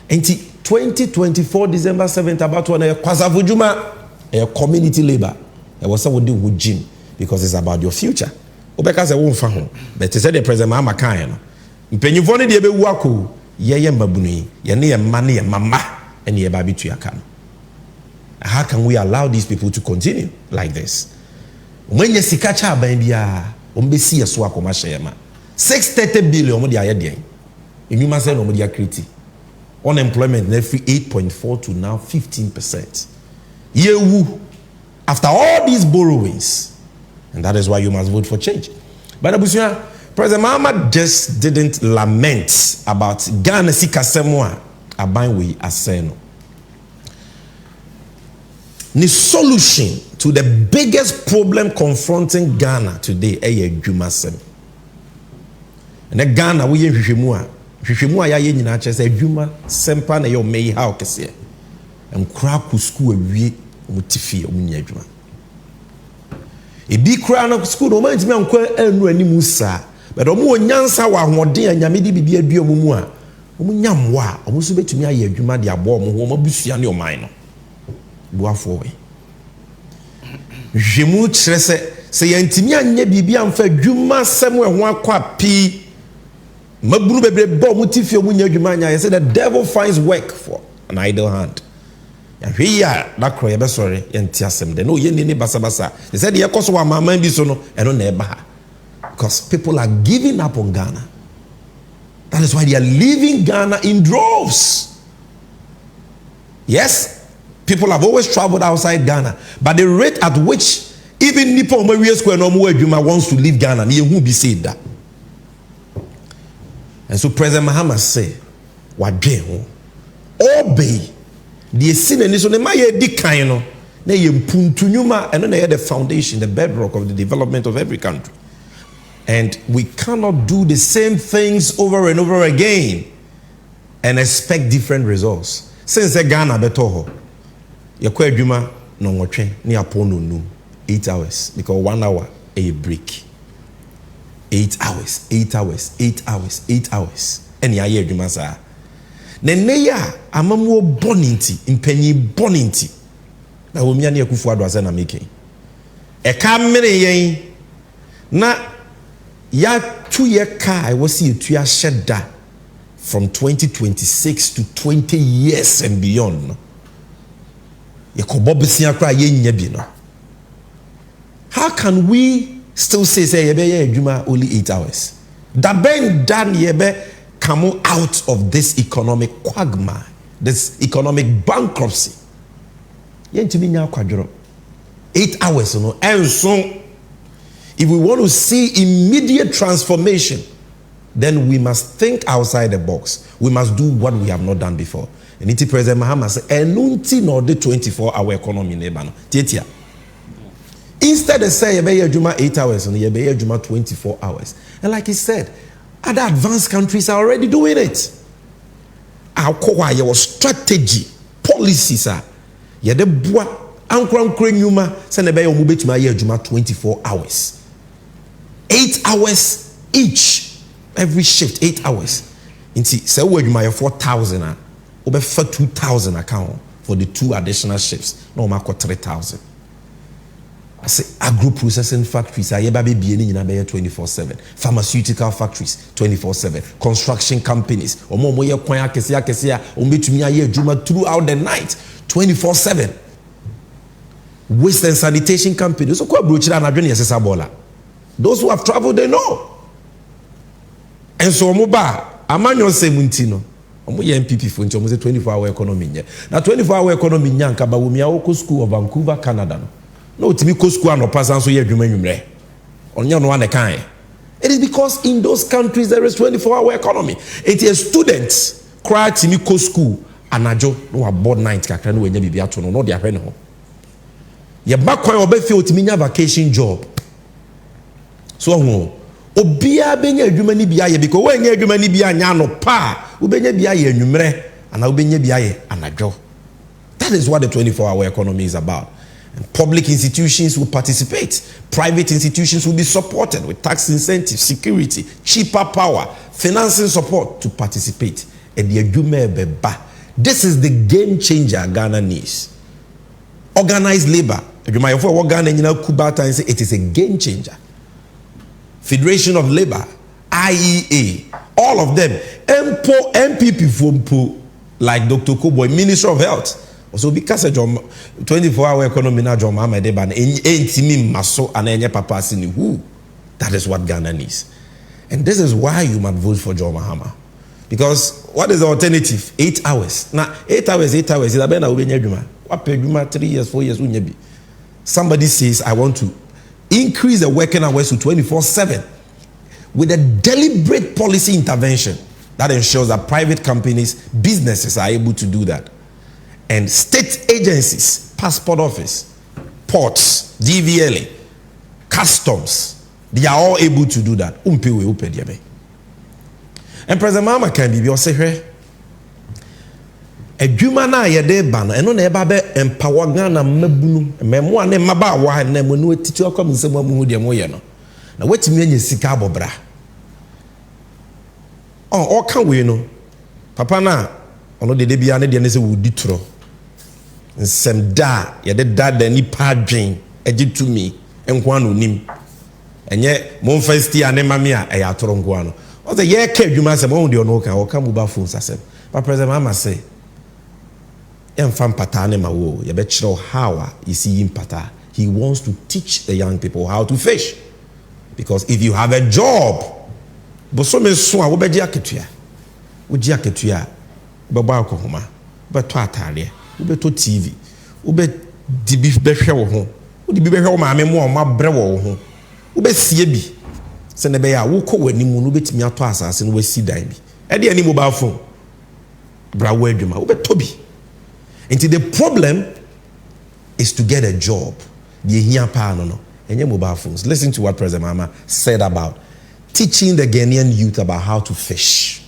Until 2024 December 7th about one kwazavujuma a community labor. I was someone doing with gym because it's about your future. Obeka se won fa ho. But they said the president Mahama kan no. Mpenyifo ne de be wu akọ ye mbabunu ye ne ye ma ne ye mama ene ye ba bitu aka no. How can we allow these people to continue like this? When you sika cha ban bia ombesi yeso akoma hyema 630 billion mo de aye den. Enwuma say no mo de akriti. Unemployment na free 8.4 to now 15%. Yewu after all these borrowings. And that is why you must vote for change. But Abusia, President Mahama just didn't lament about Ghana Sikasemwa Abanwe Aseno. The solution to the biggest problem confronting Ghana today is Jumasem. And the Ghana we Hwehwemu ya ye nyina che say Juma sempa na ye o mei ha okese. Em kra ku school awie mutifie omunya adwuma. Ebi kra na school no man timi ankwa anu animu sa. But omo onyansa wa ahoden anyame di bibia dua mu a omo nyamwa omo so betumi aye adwuma de abo omo ho omo busua ne oman no. Buafo we. Jemu kire se yantimi anya bibia amfa adwuma sem we ho akwa pi. Maburu bebre bo mutifie omo nya adwuma anya. Say the devil finds work for an idle hand. ya that croy be sorry yenti asem de no ye ni basa basa they said ye koso wa mama bi so no eno na eba ha because people are giving up on Ghana. That is why they are leaving Ghana in droves. Yes, people have always traveled outside Ghana, but the rate at which even Nippon Maria Square no more wants to leave Ghana, he won't be said that. And so President Mahama say, "Wadwe obey the sin and so ne maye di kan no na ye mpuntu nyuma and na the foundation, the bedrock of the development of every country." And we cannot do the same things over and over again and expect different results. Since Ghana beto ho, ye kwa adwuma no nwotwe ne apono num 8 hours because 1 hour a break. 8 hours, 8 hours, 8 hours, 8 hours. Any aye adwuma sa. Ne ya amamuo boninti, impenyi boninti. Na womia ne akufu ado asa na making. E ka mmere yen na ya 2 year car was see to shedda from 2026 to 20 years and beyond. How can we still say only 8 hours? That ben done yebe come out of this economic quagmire, this economic bankruptcy. 8 hours, and so if we want to see immediate transformation, then we must think outside the box. We must do what we have not done before. And it President Mahama said, "Enunti no the 24-hour economy nebano." Tietia. Instead of say you juma 8 hours and you juma 24 hours. And like he said, other advanced countries are already doing it. Our strategy, policies are the bois ankran nyuma send be omu betima ye juma 24 hours. 8 hours each. Every shift 8 hours. Inti say we juma 4,000 ah. Obe for 2,000 account for the 2 additional shifts. No ma 3,000. I say agro processing factories are yeba be ni nyina be 24/7. Pharmaceutical factories 24/7. Construction companies omo ye kwan akese a ombetumi aye juma throughout the night 24/7. Waste and sanitation companies so kwa brochira na dwene yesesa bola. Those who have traveled they know. And so omo ba amanyo semunti no omo ye NPP for nti omo say 24-hour economy nye. Na 24-hour economy nya nka ba wo mia wo school of Vancouver, Canada no. No timi ko school and pass so ye adwuma nwumre. Onye no one kan. It is because in those countries there is 24-hour economy. It is students cry timi ko school anajo no board night kakra no wenya bibia to no de ahwe ne ho. Ye ba kwan obefi otimi nya vacation job. So ho obia benya adwuma ni bia ye because wenya adwuma ni bia nya no pa ubenya bia ye nwumre ana ubenya bia ye anajo. That is what the 24-hour economy is about. And public institutions will participate. Private institutions will be supported with tax incentives, security, cheaper power, financing support to participate. And this is the game changer Ghana needs. Organized labor. It is a game changer. Federation of Labor, IEA, all of them. NPP like Dr. Koboy, Minister of Health. So because of 24-hour economy na John Mahama de ban entimi maso anenye papa sini who. That is what Ghana needs. And this is why you must vote for John Mahama. Because what is the alternative? 8 hours. Now 8 hours. Is abena ubenya dwuma. What pay dwuma 3 years, 4 years unyebi. Somebody says I want to increase the working hours to 24/7 with a deliberate policy intervention that ensures that private companies, businesses are able to do that. And state agencies, passport office, ports, DVLA, customs, they are all able to do that. And President Mahama can be your secretary. A jumana yede ban and on eba empower Ghana mebunu memwa ne maba wa ne monu titi okom nsem amu de moye no na wetimi anya sika abobra o kan we no papa na ono de bia ne de ne se wudi turo nsem da yede da ni padwen agitumi enko ano nim enye mon first year ne mame a e ya toro nko ano o say ye ka adwuma se mo de ono kan o ka mobile phones asem but President Mahama say how you see him pata. He wants to teach the young people how to fish. Because if you have a job, but so many so I TV, ube dibi behwe wo ho. Udi bi behwe wo maame mo o mabre wo ho. Ube sie bi. Se ne be ya wo kɔ wani mu no betimi ato asase no wasi dan bi. E de ani mobile phone. Bra wo adwuma. Ube to bi. Until the problem is to get a job. The here pa no. Enye mobile phones. Listen to what President Mahama said about teaching the Ghanaian youth about how to fish.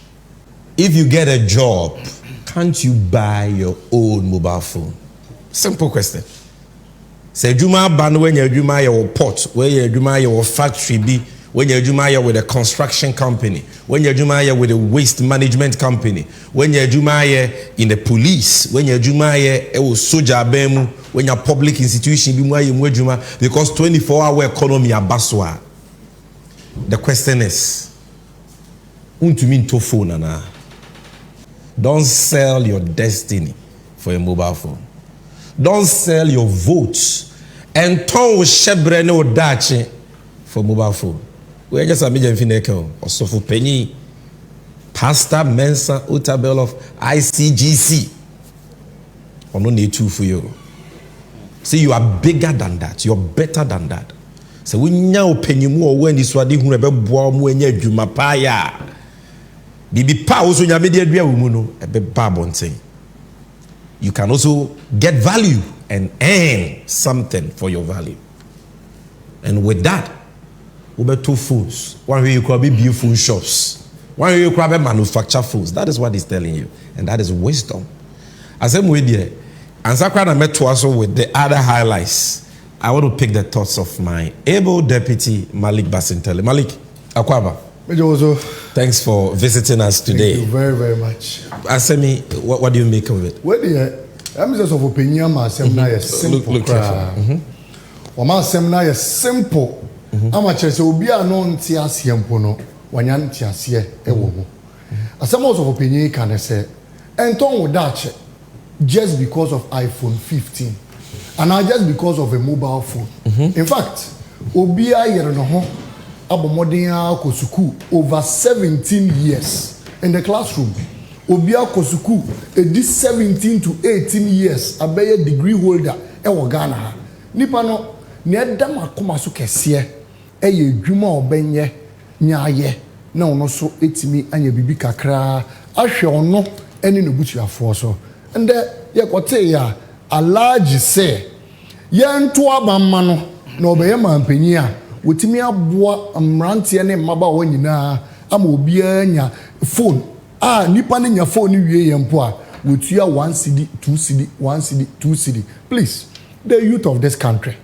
If you get a job, can't you buy your own mobile phone? Simple question. Say Juma ban when you Juma your port, when you Juma your factory be, when you Juma with a construction company, when you Juma with a waste management company, when you Juma in the police, when you Juma soja bemu, when your public institution be more Juma because 24-hour economy abaswa. The question is, untumin to phone ana. Don't sell your destiny for a mobile phone. Don't sell your votes and ton shebre no dachi for mobile phone. We just Sammy Gyamfi or Sofu Penny, Pastor Mensa Utabel of ICGC. Or no need to for you. See, you are bigger than that. You're better than that. So we now penny more when this wadi who never bought more when you mapaya. Bibi pa also nyamede adua wo no ebe ba bonten. You can also get value and earn something for your value. And with that, we be two phones. One way you could be beautiful shops. One way you could be manufacture phones. That is what he's telling you. And that is wisdom. As I'm with you, and Sakra met to also with the other highlights. I want to pick the thoughts of my able deputy Malik Basintele. Malik, Akwaba. Thanks for visiting us today. Thank you very, very much. Asemi, what do you make of it? Well, I'm just of opinion. My seminar is simple. Look My seminar is simple. I'm a church. So be a non-tiasi empono. Wanyan tiasi ewomo. As some of opinion can say, and Tom with that just because of iPhone 15, and now just because of a mobile phone. In fact, Obia yerono. Abomodia Kosuku over 17 years in the classroom. Obia Kosuku, this 17 to 18 years, a degree holder, ewa Ghana. Nipano, Nedama Komasu Kesie, eye Juma Obenye, Nyaye, no no so etimi anya bibi kakra, ashe ono, eni no buchi afoso. And there, yakote ya, a large say, yen tuwa bamano, no beyema mpenia. Wotimi aboa amrantie ne mmaba wo nyina ama obia nya phone nipa ne nya phone wie yempo a wotua 1 cedi 2 cedi 1 cedi 2 cedi. Please, the youth of this country,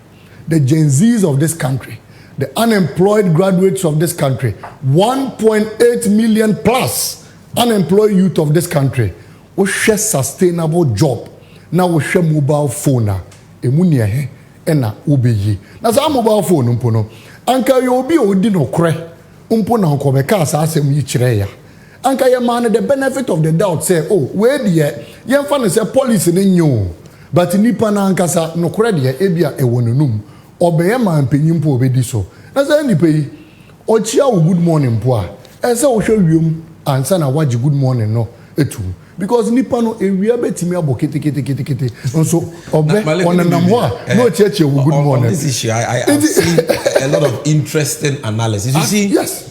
the Gen Zs of this country, the unemployed graduates of this country, 1.8 million plus unemployed youth of this country, we share sustainable job. Now we share mobile phone emu ne he ena obeyi na za mobile phone mpo no anka ye obi odi no kre mpo na ko be ka sa asem yi kire ya anka ye man the benefit of the doubt say oh we de ye mfa no say police ne nyo but nipa na anka sa no kre de e bia e wonunum obeye man panyim po obedi so na za nipa yi o chia wo good morning mpo a e say wo hwe wiem ansa na waji good morning no etu because nipa no ewia betimi abokete so obe onanam ho a no cheche wo good morning. This issue I see a lot of interesting analysis. You see, yes.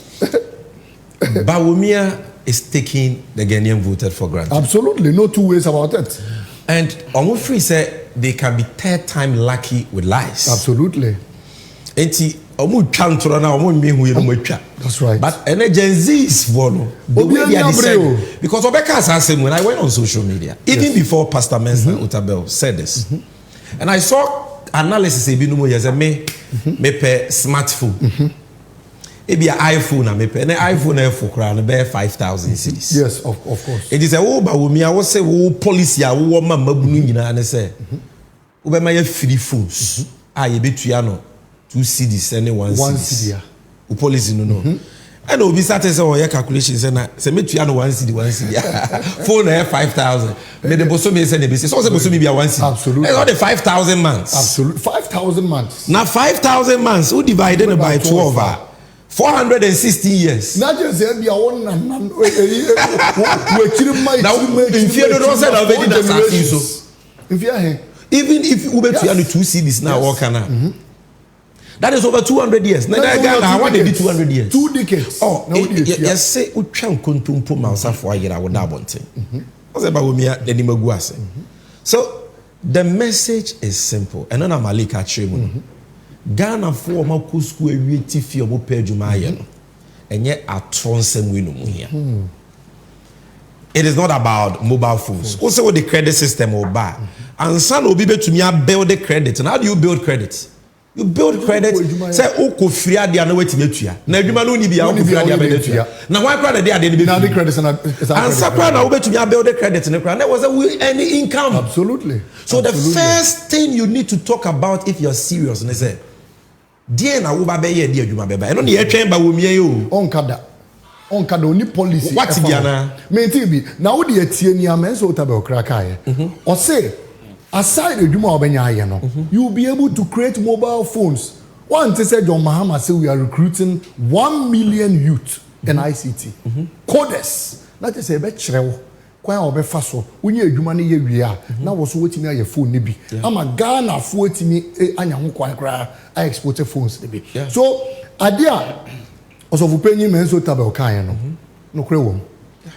Bawumia is taking the Ghanaian voted for granted. Absolutely, no two ways about it. And Omofri said they can be third time lucky with lies. Absolutely. That's right. But Gen Z is follow. Because Obeka said when I went on social media, even before Pastor Mensa Utabel said this, and I saw analysis me pe smartphone. Maybe an iPhone and an iPhone for crown bear 5,000 cities. Yes, of course. It is a but me I was say policy I want my and say my free phones. You bet 2 cities and 1 city. Policy no. And obi started say, oh, yeah, calculations and say me to no 1 cedi, 1 cedi. Phone 5,000. Me the boso me say the business. So say boso me be 1 cedi. Absolutely. It's all the 5,000 months. Absolutely. 5,000 months. Now 5,000 months, who divided by 12? 416 years. Not just say be a one and now in fear don't say already that's so. Even if you bet you 2 cedis now, what can I? That is over 200 years. Now I want to be 200 years. 2 decades. Oh, yes, say uchan kontumpo mausa for a year. I would not want it. So the message is simple. And then I'm a lake at Ghana for my kusku a tifi or pejumayan. And yet a tronsem win here. It is not about mobile phones. Also, the credit system or bar. And son will be able to me build the credit. And how do you build credit? You build credit. Say, oh, ko free adi ane weti metuya. Na eduma no ni biya oh ko free adi metuya. Na why credit dey adi ni now the credit and sakwa na ube to me build the credit ne kra. There was any income. Absolutely. So the first thing you need to talk about if you're serious, ne say, die na wo ba be ye di adwuma beba. Eno ne ye twen ba wo mie yo. Onkada oni policy. What biana? Me be na wo de atie ni amenso utabe okra kai. O say aside edwuma obenya aye no, you will be able to create mobile phones. One to say John Mahama say we are recruiting 1 million youth in ICT. Coders. That is a be kyerɛw. Kwan obefa so. Wonye edwuma ne ye wie a, na wo so wetimi aye phone ne bi. Ama Ghana fo wetimi anya ho kwan kra I export phones ne bi. So adia osofu penyi menso tabel kan no. No kre wom.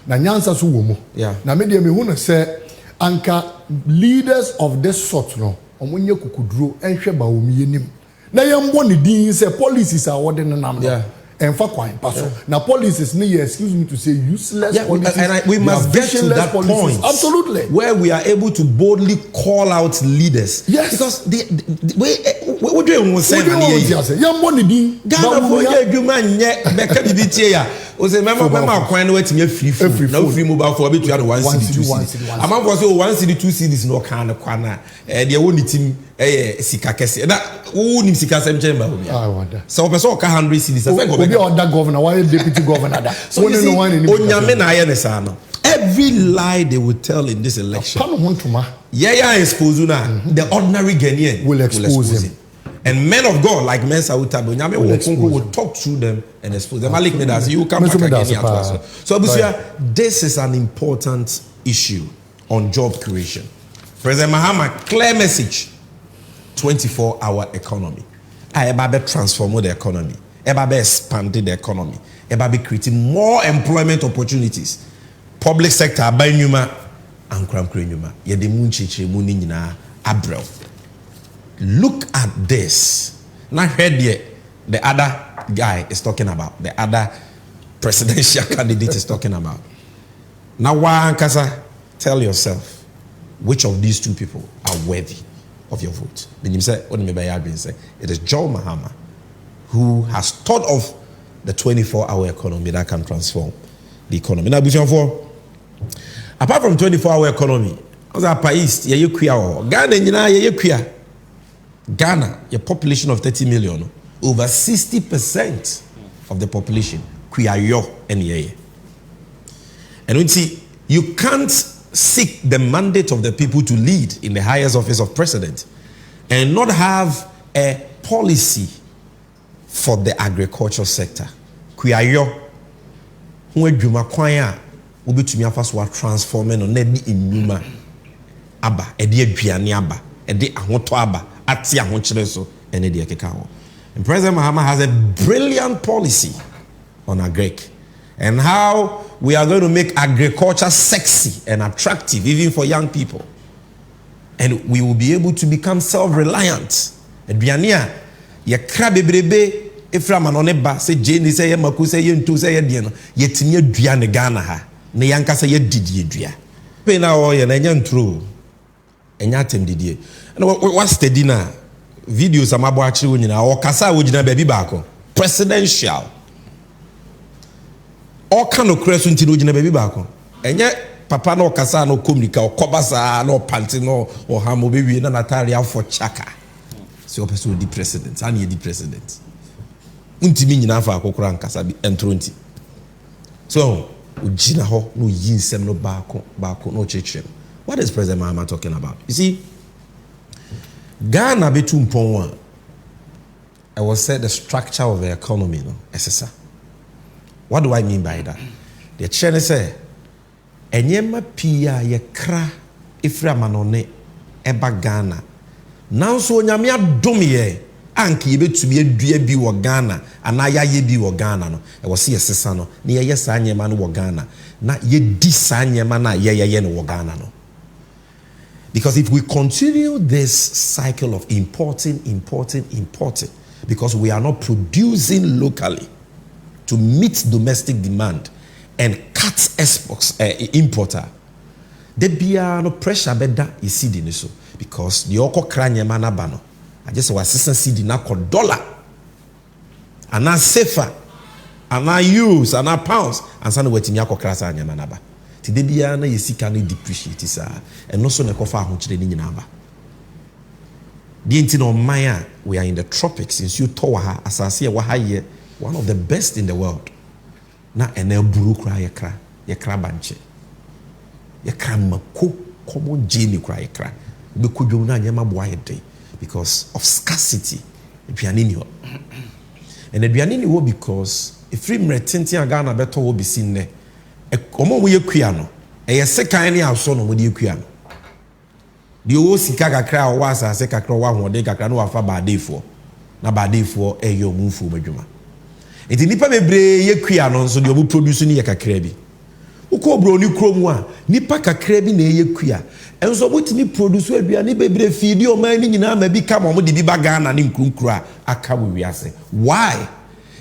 Na nyansa so wom. Na me de me hu no say anka leaders of this sort no omonye kukuduro enhwe ba omiye nim na yembo ne din say policies are what no nam no enfa kwan paso na policies ne excuse me to say useless policies and we must get to that policies. Point absolutely where we are able to boldly call out leaders because the we do say yembo ne din Ghana for ye adwuma nye beka bibitie ya o say mema kwan na watimi free na free mobile phone be to 1 cedi 2 cedi amam for say 1 cedi 2 cedis no kan kwana de woni tim sika kese na wo nim sika sem chamber ho bia so person o ka 100 cedis say go be other governor why deputy governor that so onyame na aye ne sa no every lie they will tell in this election expose na the ordinary Ghanaian will expose him. And men of God like Men Sauta will talk through them and expose them. Malik Medas, you come back again. So this is an important issue on job creation. President Mahama, clear message: 24-hour economy. I be transform the economy. I be expanding the economy. I be creating more employment opportunities. Public sector by nyuma and kram nyuma. Ye de munchiche muni nyina abrel. Look at this. Now here the other guy is talking about. The other presidential candidate is talking about. Now Kasa, tell yourself which of these two people are worthy of your vote. It is John Mahama who has thought of the 24-hour economy that can transform the economy. Now, apart from 24-hour economy, Ghana, a population of 30 million, over 60% of the population, and we see you can't seek the mandate of the people to lead in the highest office of president and not have a policy for the agriculture sector. Transforming on inuma aba edi aduane aba edi ahoto aba ati ahokyere so ene de ekeka ho. And President Mahama has a brilliant policy on agric and how we are going to make agriculture sexy and attractive even for young people, and we will be able to become self-reliant. Aduane a ye kra bebrebe efra manone ba se jeni se ye maku se ye ntu se ye de no yetimi aduane Ghana ha ne yankasa ye didie dua pe na o ye na nya ntro enya atem didie na what steady na videos amabo akire wonyina o kasa wogina ba bi baako presidential o kan no kreso nti no wogina ba bi baako enye papa na o kasa na komrika o kobasa na o panti no o hamo be wi na natari afọ chaka so o person di president and ye di president untimi nyina fa akokora nkasa bi entronti so ujina ho no yinsem no baako no chechire. What is President Mahama talking about? You see, Ghana betu mpon I will say the structure of the economy no SSA. What do I mean by that? The chene say enyema pia ye kra ifra manone eba Ghana. Now so nyame adom ye anke ye betumi adua bi wo Ghana anaya ye bi wo Ghana no. E wo se SSA no na ye sa nyema no wo Ghana na ye di sa nyema na ye no wo Ghana no. Because if we continue this cycle of importing, because we are not producing locally to meet domestic demand and cut exports, importer, there be no pressure better is seed so because the oko kranye manabano. I just was assistant seed na called dollar, and now safer, and now use, and now pounds, and some waiting yako krasa manaba. Today be na yesika no depreciate sir, and no so na kofa ahokyere ni nyina ba. The intino Maya, we are in the tropics. Since you towa ha, asasi wa ha one of the best in the world. Na enel buru kra yekra banche. Yekra mako common jeni kra yekra. Be kudwo na nyama boa yede because of scarcity. Aduane ni ho. And aduane ni ho because if free mretenti Ghana beto wo bi sin ne. Omo wo yekua no. Eye sekan ni aso no wo de yekua no. The owo sika kakra o wasa se kakra wa hode kakra no wafa baadefo na baadefo eyo munfu madwuma enti nipa bebre yekua no nso de obu produce ni kakra bi uko bro ni krom a nipa kakra bi na yekua enso botimi produce aduane bebre fidi o man ni nyina ma bi ka mo de bi ba Ghana ni nkrunkru aka wo wiase. Why?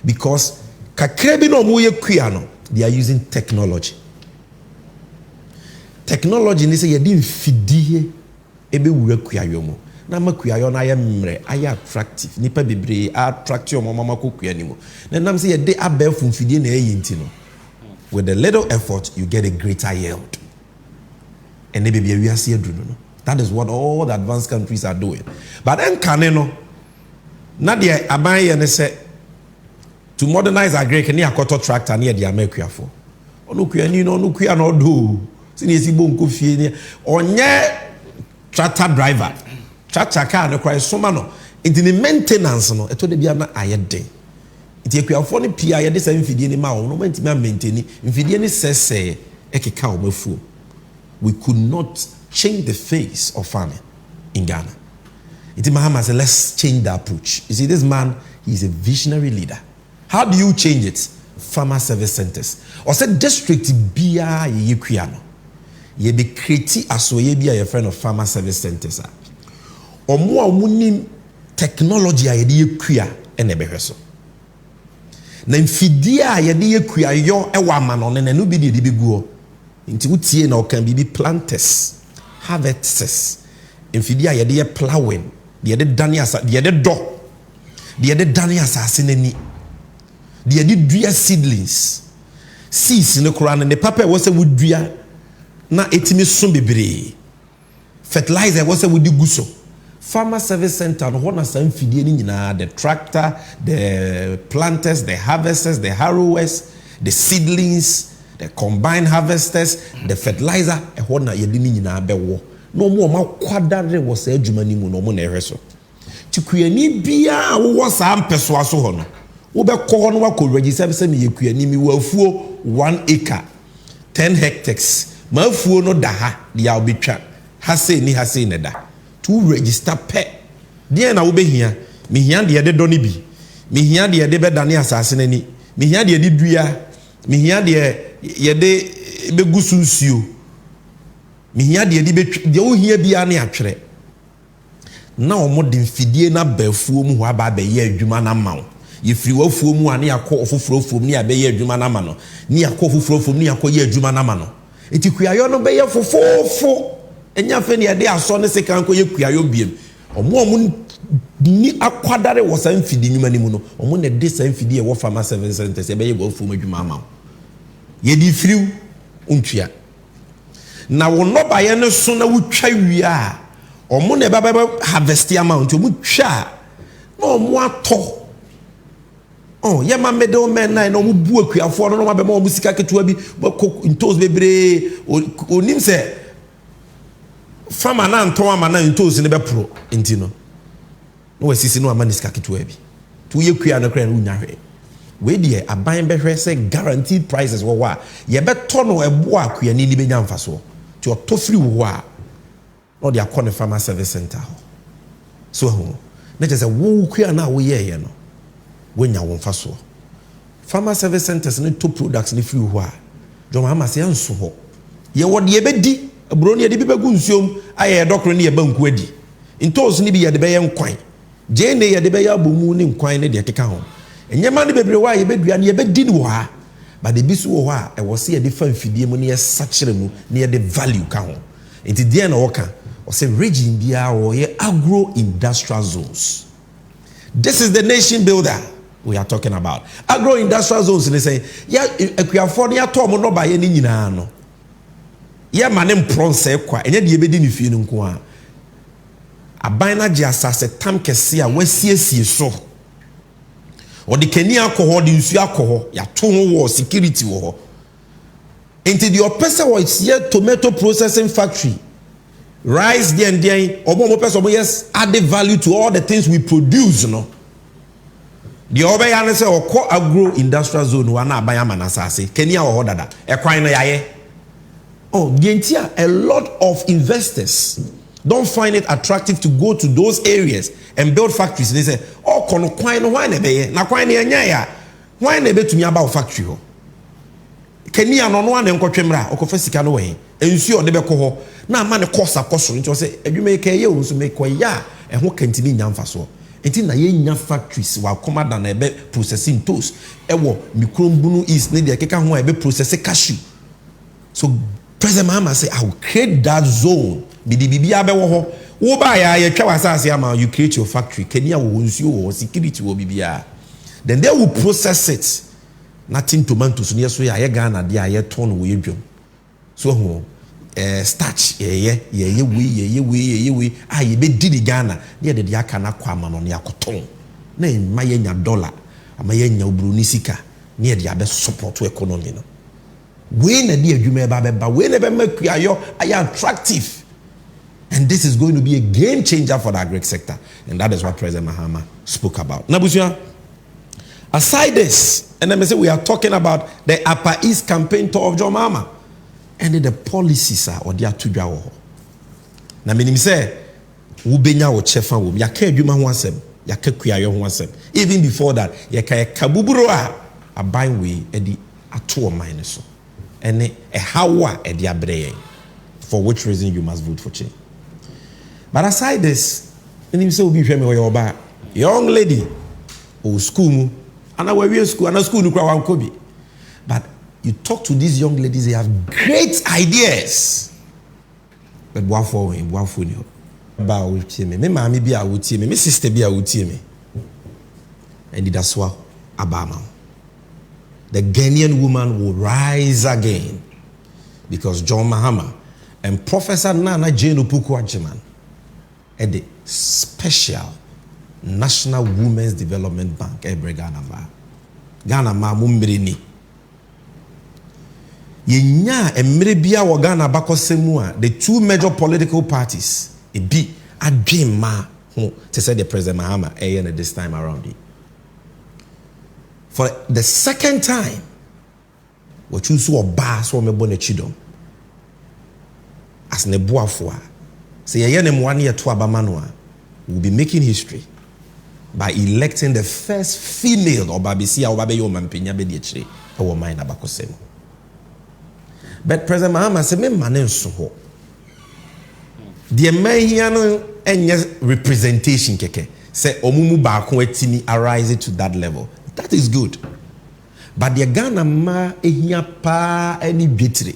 Because kakra bi no mo yekua no they are using technology ni say ye di fidie ebe wura kuayo mo na makuayo na ya mre aya attractive nipa bebre attractive mo mama kokua ni mo na nam say ye de abefum fidie na eyinti no with a little effort you get a greater yield and ebe bia wiase aduru no. That is what all the advanced countries are doing. But then kane no na de aban ye ne say to modernize agric ni akoto tractor na ye de amakuafo onu kua ni no onu kua no do sini esibo nko fie ni onye tractor driver tractor car no kwai soma no into the maintenance no eto de bia na ayede iti ekuafo ni pia ayede sa mfidie ni ma wo no mantimi a maintain mfidie ni sese ekeka o mafuo. We could not change the face of farming in Ghana. Iti Mahama said let's change the approach. You see this man, he is a visionary leader. How do you change it? Farmer service centers or said district bia ye yekua no ye be create asoye bia your friend of farmer service centers a omo a munim technology a ye de yekua ene behwe so na mfidie a ye de yekua yo e wa ma no ne no bi de bi guo nti wutie na okan bi planters harvesters mfidie a ye de plowing de de dane asa de de dane asase nani de dua seedlings seeds ne kora ne papa wo se wudua na etimi so bebre fertilizer wo se wudi guso farmer service center no na sam fidie ni nyina the tractor, the planters, the harvesters, the harrowers, the seedlings, the combined harvesters, the fertilizer na yedi ni nyina bewo no mo ma kwadare wo se adwuma ni mu no mo na ehweso tikuani bia wo sa ampeso aso ho no wo be ko no wa ko register se me yekuani mi wafuo 1 acre 10 hectares mafuo no da ha dia obetwa ha sei ni ha sei ne da to register pe dia na wo be hia me hia de de do ni bi me hia de be dane asase nani me hia de dua me hia de ye de be gusunsuo me hia de be wo hia bia ne atwere na o mo de mfidie na bafuo mu ho aba ba ye adwuma na mawo ye firi wafuo mu ane yakọ ofoforo fom ne abeye adwuma na ma no ne yakọ ofoforo fom ne yakọ ye adwuma na ma no enti kuayo no beye fofofo enya fe ne de aso ne sekan ko ye kuayo biem omo ni akwadare wo san fidi nyuma ni mu no omo ne de san fidi e wo farmer service centers e beye wafuo mu adwuma ma ye di firiw untua na wo no ba ye ne so na wutwa wi a omo ne baba harvest amount omo twa na omo ato Oh, yeah, my middlemen, I know who book you for no more music to be in toes bebre or nim say from an antoa man in toes in the pro intino. No, I see no man is kaki to be. 2 year queer and a crane unare. We dear a buying better say guaranteed prices or what? Ye bet tono a boa queer nearly be young for so. To a toffee wa or the Akone Farmer Service Center. So, that is a woo queer now we hear, no. When you want faso, farmer service centers need 2 products in free wa. John Mahama say anso. Ye what ye bedi? A brony de bibe gunsium. Aye a doctor ni a banku edi. In toes ni be ya de be yan kwan. Jane ye de be ya bomu ni kwan ne de keka ho. Enye man de bebre wa ye bedua ne ye bedi ni wa. But the bisu wo ha e wo se ye de fa mfidie mu ne ye sachere mu ne ye de value ka ho. Enti de na wo ka. O say region bia wo ye agro industrial zones. This is the nation builder we are talking about. Agro-industrial zones, they say, yeah, if we afford ya tom no by any no. Yeah, manem pronse kwa, and yet ye be dini feeling kwa. A bina jasa se tam kesia, we see so. Or the Kenya alcohol, the Usu alcohol, ya two war security war. Into the oppressor was here tomato processing factory. Rice, the or more person, yes, added value to all the things we produce, no. The Obayane say or agro industrial zone wana bayama nasase Kenya or dada e kwan no yaye. Oh, the a lot of investors don't find it attractive to go to those areas and build factories. They say, oh, kono kwan no why na be na kwan na nya ya. Why na be tumi aba factory ho. Kenya no no na nkotwemra okofa sika no we. Ensu o de be ko ho. Na ama ne course akoso nti o say adwuma ke ye wo so me ko ya e ho kantini nyamfa so. Enti na ye nya factories wa komada na ebe processing tools ewo mikrombunu is ne de keka ho ebe process cashew. So President Mahama say I will create that zone bibia be wo ho wo ba ya ye twa wasase ama you create your factory Kenya wo nsuo wo security wo bibia then they will process it nothing tomatoes ne so ya ye Ghana de ya ton wo yedwom so ho starch ye we aye be di Ghana ne de dia aka na kwa ma no ne akoton na ma ye nya dollar ama ye nya obru ni sika ne de abe support economy no we na de adwuma ba we na be make ayo attractive, and this is going to be a game changer for the agri sector, and that is what President Mahama spoke about. Nabusia, aside this, and then we say we are talking about the Upper East campaign tour of John Mahama. And the policies are or they are to draw. Na minim say wo benya wo chefa wo ya ka adwuma ho asem ya ka kuayo ho asem even before that ya ka kabuburo a ban we e di ato man so ene e hawa e di abreye for which reason you must vote for change. But aside this, minim say obi hwe me wo yoba young lady o school mu ana we school ana school nu kwa wan kobi, but you talk to these young ladies, they have great ideas. But what for him? What for you? Ba wuti me mama bi a wuti me sister bi a wuti me. And that's why Abama. The Ghanaian woman will rise again because John Mahama and Professor Nana Jane Opuku-Agyeman at the special National Women's Development Bank Ghana ma mumbrini. Yenya emre bia wo Ghana bakosemu a the 2 major political parties e bi adwen ma ho to say the President Mahama this time around it. For the second time we choose to oba so me bo na chidom as ne boafo a say ye ne mo ane to abama no a will be making history by electing the first female obabisi a obabe yo mampenya be de chire e wo man na bakosemu. But President Mahama said, "Me manen so." The man here no any representation keke say omumu ba ko etini arise to that level. That is good. But the Ghana ma ehia pa any bitri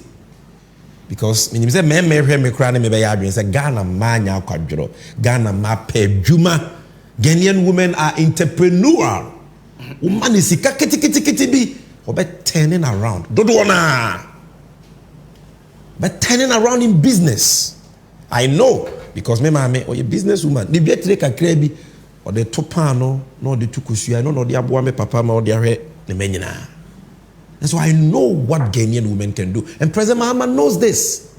because me say me hwe me kra na me be ya adwen say Ghana ma nya akwadworo Ghana ma pa adwuma. Ghanaian women are entrepreneurial. Woman is sika kiti bi obe turning around. Dodo na. But turning around in business, I know because me mama or a businesswoman, the better can create or the topano, no the tukusia, no the abuame papa, or the are the menina. That's why I know what Ghanaian women can do. And President Mahama knows this.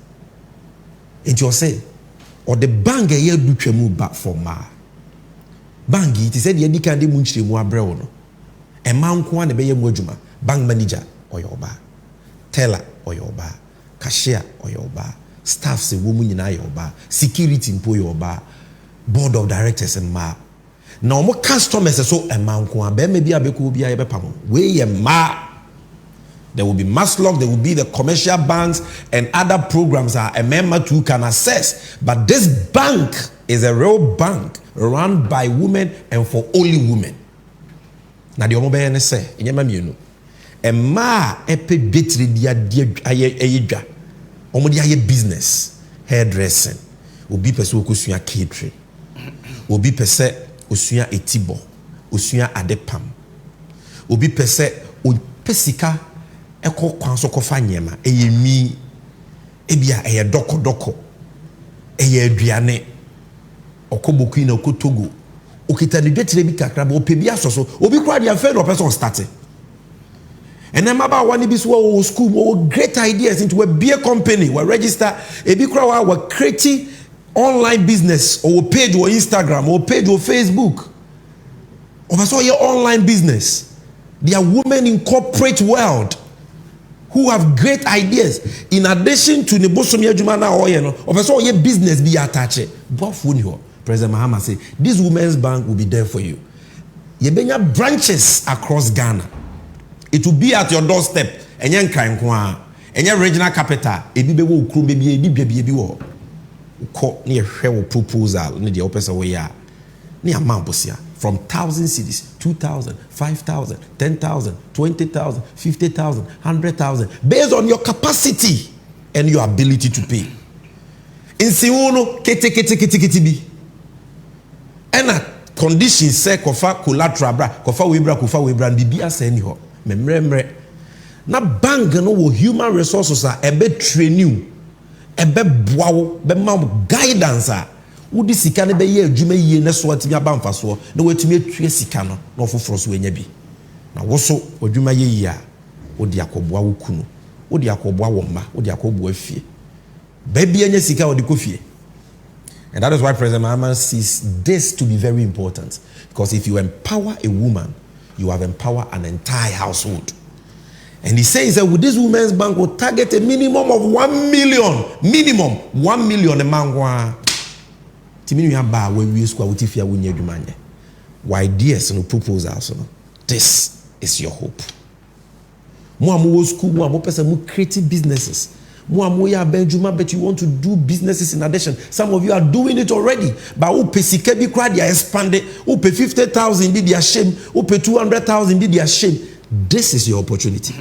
It you say, or the bang a year do chemu back for ma. Bangi, it is said yedi kandi munchri mu abreo no. A man kwa ne beye mwejuma, bank manager or your bar, teller or your bar, cashier or your bar, staff se woman in your bar, security in your bar, board of directors and ma. Now more customers so a man kwa be maybe abeku bi aye pam. We ma. There will be Maslock, there will be the commercial banks and other programs that a member too can access. But this bank is a real bank run by women and for only women. Now the omo say, a ma epe betri dia ayedwa. Omo dia ye business, hairdressing. Obi pese okosua catering. Obi pese osua etibo, osua adepam. Obi pese pesika eko kwanso kofa nyema eyemi ebia eye doko eye aduane okoboku na okotogo okita ne dwetire bi kakra ba opebi asoso obi kwa dia fe no person start and then maba one bi so wo school wo great ideas into a beer company we register ebi kwa we create online business or page or Instagram or page or Facebook or so your online business. There are women in corporate world who have great ideas. In addition to Nebosomi Ajumana Oyeno, of so your business be attached. President Mahama say this women's bank will be there for you. You bring branches across Ghana. It will be at your doorstep. And your regional capital. Ebi wo ukru baby ebi wo. Uko near share proposal ni the opesa way ya. Ni amambosia. From 1,000 cities, 2,000, 5,000, 10,000, 20,000, 50,000, 100,000, based on your capacity and your ability to pay. In Siuno, kete bi. And a condition say kofa collateral bra, kofa webra bibia say ni ho. Memre. Na bank no wo human resources are ebe train you, ebe boawo, be ma guidance a. Wudi sika ne be ye adwuma yie ne so atimi aba mfaso na watimi atue sika no na ofoforo so enya bi na wo so adwuma ye yie a wodi akoboa wo kunu wodi akoboa wo mma wodi akoboa fie ba bia nya sika wodi kofie. And that is why President Mahama sees this to be very important, because if you empower a woman, you have empowered an entire household. And he says that with this women's bank will target a minimum of 1 million, minimum 1 million a man. Ideas and proposals. This is your hope. More school, more person, more creative businesses. More but you want to do businesses in addition. Some of you are doing it already. But who pay sikebi crowd they are expanded. Who pay 50,000 be their shame. Who pay 200,000 be their shame. This is your opportunity.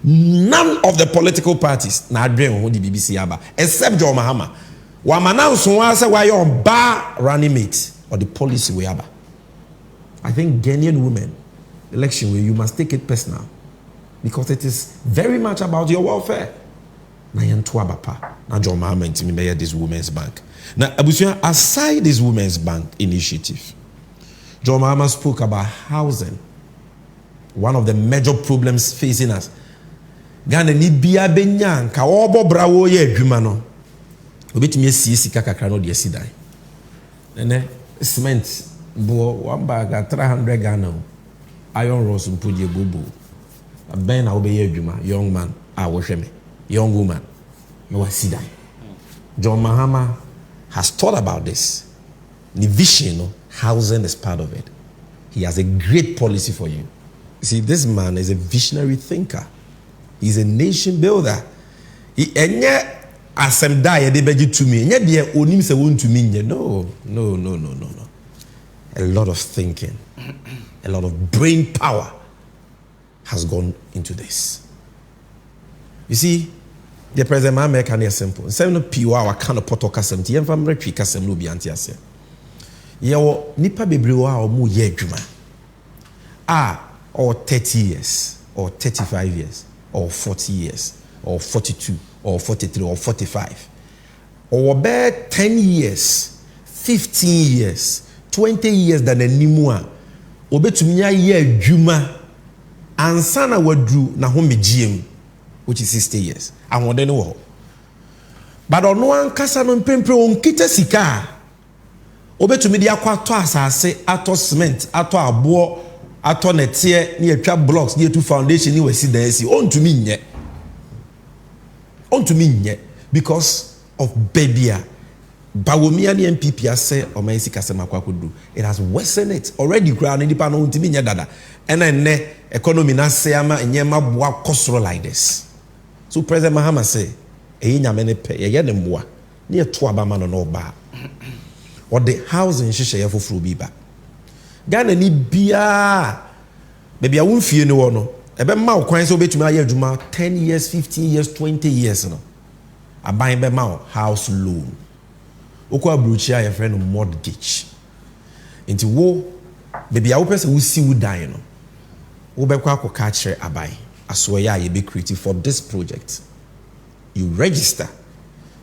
None of the political parties na dream who the BBC aba except John Mahama. Wamana so say why your bar running mate or the policy we aba. I think Ghanaian women election where you must take it personal, because it is very much about your welfare. Na yantua bapa na John Mahama intimi this women's bank. Now abusia, aside this women's bank initiative, John Mahama spoke about housing. One of the major problems facing us. Ghana ni bia benya ka obo brawo ye adwuma no. Obetimi asie sika kakra no de asidan. Nene cement bo one bag at 300 Ghana. Iron rods mpuje bobo. Ben na obeye adwuma, young man a wo hweme. Young woman, no asidan. John Mahama has thought about this. The vision, housing is part of it. He has a great policy for you. See, this man is a visionary thinker. He's a nation builder. He enye asem da ye de beji to me. Enye de onim se won to me. No. A lot of thinking, a lot of brain power has gone into this. You see, the President Mahama can be simple. Instead of piwa wa kind of potoka semti, yemfa mretwi kasem no bi anti ase. Yewo nipa bebre wa o mu ye adwuma. Or 30 years, or 35 years, or 40 years, or 42, or 43, or 45. Or about 10 years, 15 years, 20 years than a nimua. Obetumia ye juma ansana wadru na home GM, which is 60 years. And what they know. But on one kasa no mpempre on kita sika. Obetumi dia kwa to asase, ato cement, ato abo, ato netie, ni etwa blocks, ni etu foundation ni wasi dan si. Ontumi nye. Ontumi nye because of babia. Bawomia ni NPP ase o man sika sema kwa kudu. It has worsened it already ground ni pa no ontumi nye dada. Ena ne economy na se ama nyema boa kosoro like this. So President Mahama say eyi nyame ne pe ye ne mboa. Ni eto abama no ba. Or the housing shishaya for Frubiba. Ghana ni bia maybe I won't fear no one. Ebe ma kwan so betumi aye adwuma 10 years, 15 years, 20 years no. Aban be ma house loan. Okwa abrochi aye friend mortgage. Nti wo maybe I person we see we die no. Wo be kwa akọ kire aban. Asoya ye be creative for this project. You register.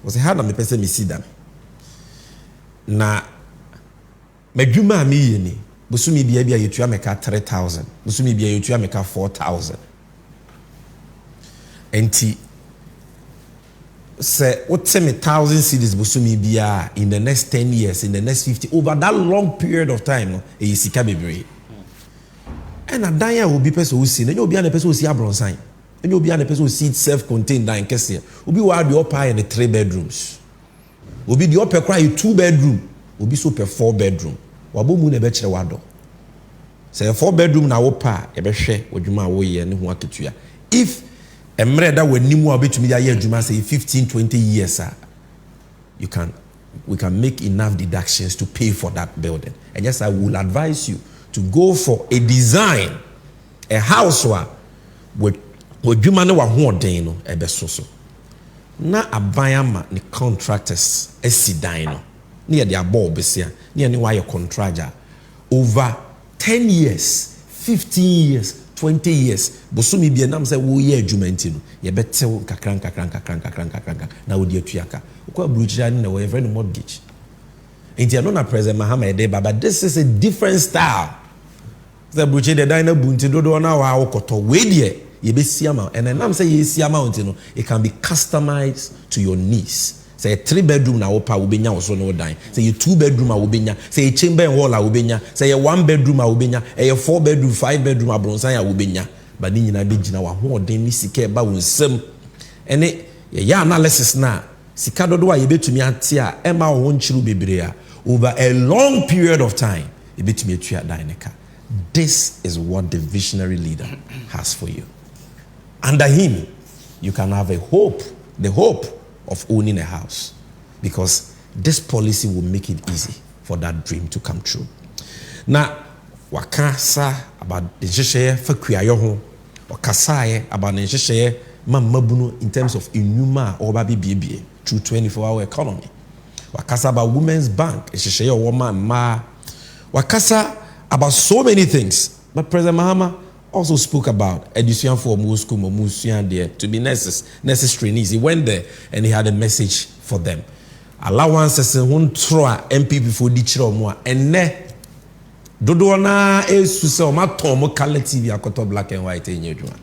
Was how na me person me see them. Na medwuma mi yeni busumi bia bia yetua meka 3000 busumi bia yetua meka 4000 enti say what me 1000 cedis busumi bia in the next 10 years in the next 50 over that long period of time no e sika bebre and adanya will be person who see na obi an person who see abronsan na obi an person who see self contained dan kese obi wa de opa in the 3 bedrooms. Obi di ope kwa 2 bedroom, obi so per 4 bedroom. Wabo mu na be kire wado. Say 4 bedroom na wo pa e be hwe wadwuma wo ye ne ho aketua. If emre da wanimu obetumi ya ye adwuma say 15 20 years we can make enough deductions to pay for that building. And yes, I will advise you to go for a design, a house with wadwuma ne wa ho den no e be so. Na abayama ni contractors esidan no na ye de abo obesia na ye ne why contractor over 10 years 15 years 20 years bosumi bia nam say wo ye adwumanti no ye betew kakran na wo de atuaka ukwa bruchira ni na wo every mortgage enti no na President Mahama e dey baba this is a different style the bruchira de dan na bunti dodo na wa akoto we de you be see amount, and then I'm saying you see amount, you know, it can be customized to your needs. Say a 3 bedroom na opa ubenya also no dine. Say a 2 bedroom a ubenya. Say a chamber and wall a ubenya. Say a 1 bedroom a ubenya. A 4 bedroom, 5 bedroom a bronsan a ubenya. But then you na be jina wa ho den ni sika ba wonsem. And it ya analysis na sika dodo a yebetumi ate a ema wo nchiru bebre a over a long period of time yebetumi atua dine ka. This is what the visionary leader has for you. Under him, you can have the hope of owning a house, because this policy will make it easy for that dream to come true. Now, wakasa about the share for kuyayo, wakasa about the share mamabuno in terms of inuma or baby BBA through 24-hour economy. Wakasa about Women's Bank, share woman ma. Wakasa about so many things, but President Mahama also spoke about education for Musku there to be nurses trainees. He went there and he had a message for them. Allowances won't throw NPP for the children and ne dodo na esu se o maton mo color TV akoto black and white enyedwa.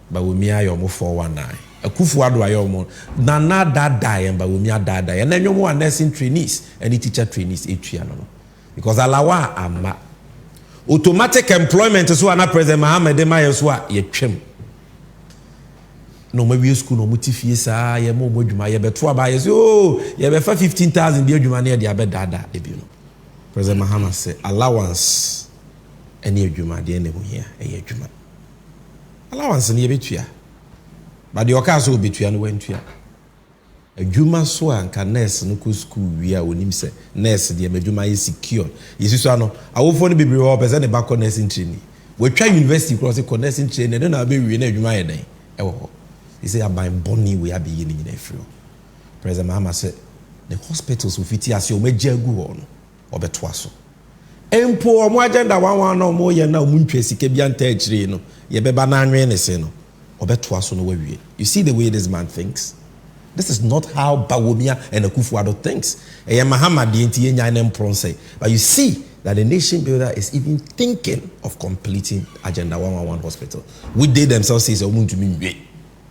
Ba wo mi ayo mo 419. Akufu ado ayo mo na dada ba wo mi dada. And then you nursing trainees and teacher trainees etua no. Because alawa ama automatic employment so ana President Mahama de maye so a ye twem no maybe school no mutifie sa ye mo modwuma ye beto aba ye so ye be fa 15,000 bi adwuma na ye de abedada e bi no. President Mahama say allowance any adwuma de ne ho hia e adwuma allowance ne ye betua but the oka so betua no wantua adwuma so anka nurse no ko school wi a onim se nurse de adwuma ye secure yesu so ano awofo no bebre ho pese ne ba ko nursing training we twa university cross ko nursing training no na be wi na adwuma ye den e wo he say aban boni we abi ye ni na free. President Mahama said the hospitals will fit as you meja gu ho no obeto aso empo omo agenda 11 na omo ye na omo ntwa sika bia nta akire no ye beba na anwe ne se no obeto aso no wawie. You see the way this man thinks. This is not how Bawumia and Akufo-Addo thinks. But you see that the nation builder is even thinking of completing Agenda 111 hospital, which they themselves say is going to be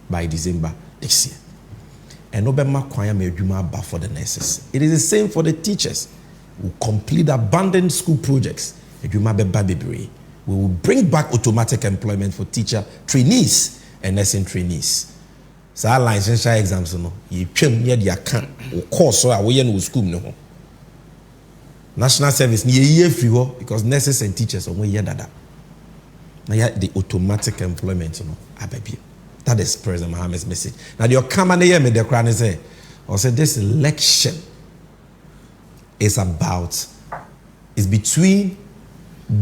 by December this year. And Obama Kwaya Mejuma for the nurses. It is the same for the teachers who complete abandoned school projects. We will bring back automatic employment for teacher trainees and nursing trainees. So our license exams no you twem near the account or course so we no school no national service ni ye free because nurses and teachers are year dada. Now the automatic employment no ababi. That is President Mahama's message. Now the come and hear me the crown say or say this election is between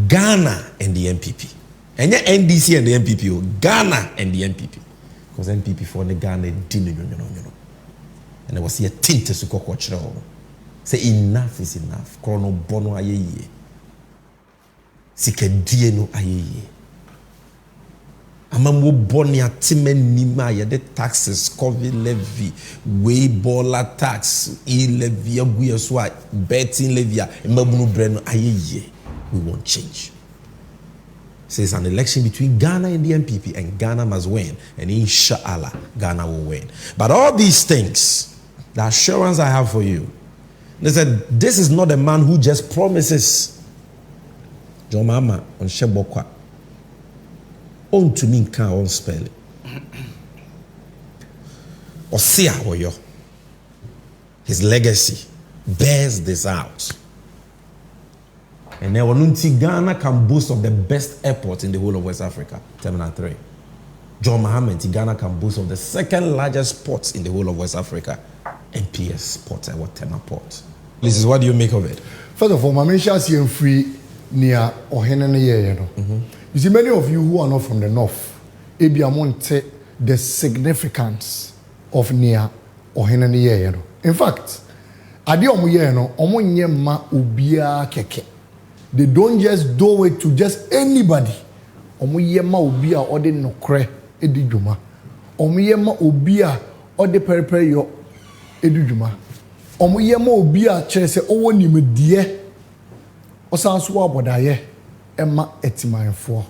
Ghana and the NPP. And yeah, NDC and the NPP, Ghana and the NPP. Because NPP for the Ghana didn't know. And there was here tint to go say enough is enough. Chrono bono ayeye. Sike dieno ayeye. Amamwo boni atimen nima ya de taxes, COVID levy, Weibola tax, e-levy, aguyaswa, betting levy, emabunu breno ayeye. We won't change. So it's an election between Ghana and the NPP, and Ghana must win, and inshallah, Ghana will win. But all these things, the assurance I have for you, they said, this is not a man who just promises. John Mahama on Shebokwa. On to me can on spell it. Osia Oyo. His legacy bears this out. And now Ghana can boast of the best airport in the whole of West Africa, Terminal 3. John Mahama and Ghana can boast of the second largest port in the whole of West Africa, NPS Port, Tema Port. This is what do you make of it? First of all, Mamisha free near Ohenene. You see, many of you who are not from the north, Ebiamonte, the significance of near Ohenene. In fact, Adi Omuyeno, Omonye ma ubia keke. They don't just do it to just anybody. Omuyema ubia ode nokre edijuma. Omuyema ubia ode periperi yo edijuma. Omuyema ubia chese owo nimedie. Osanso abodaye ema etimanfo.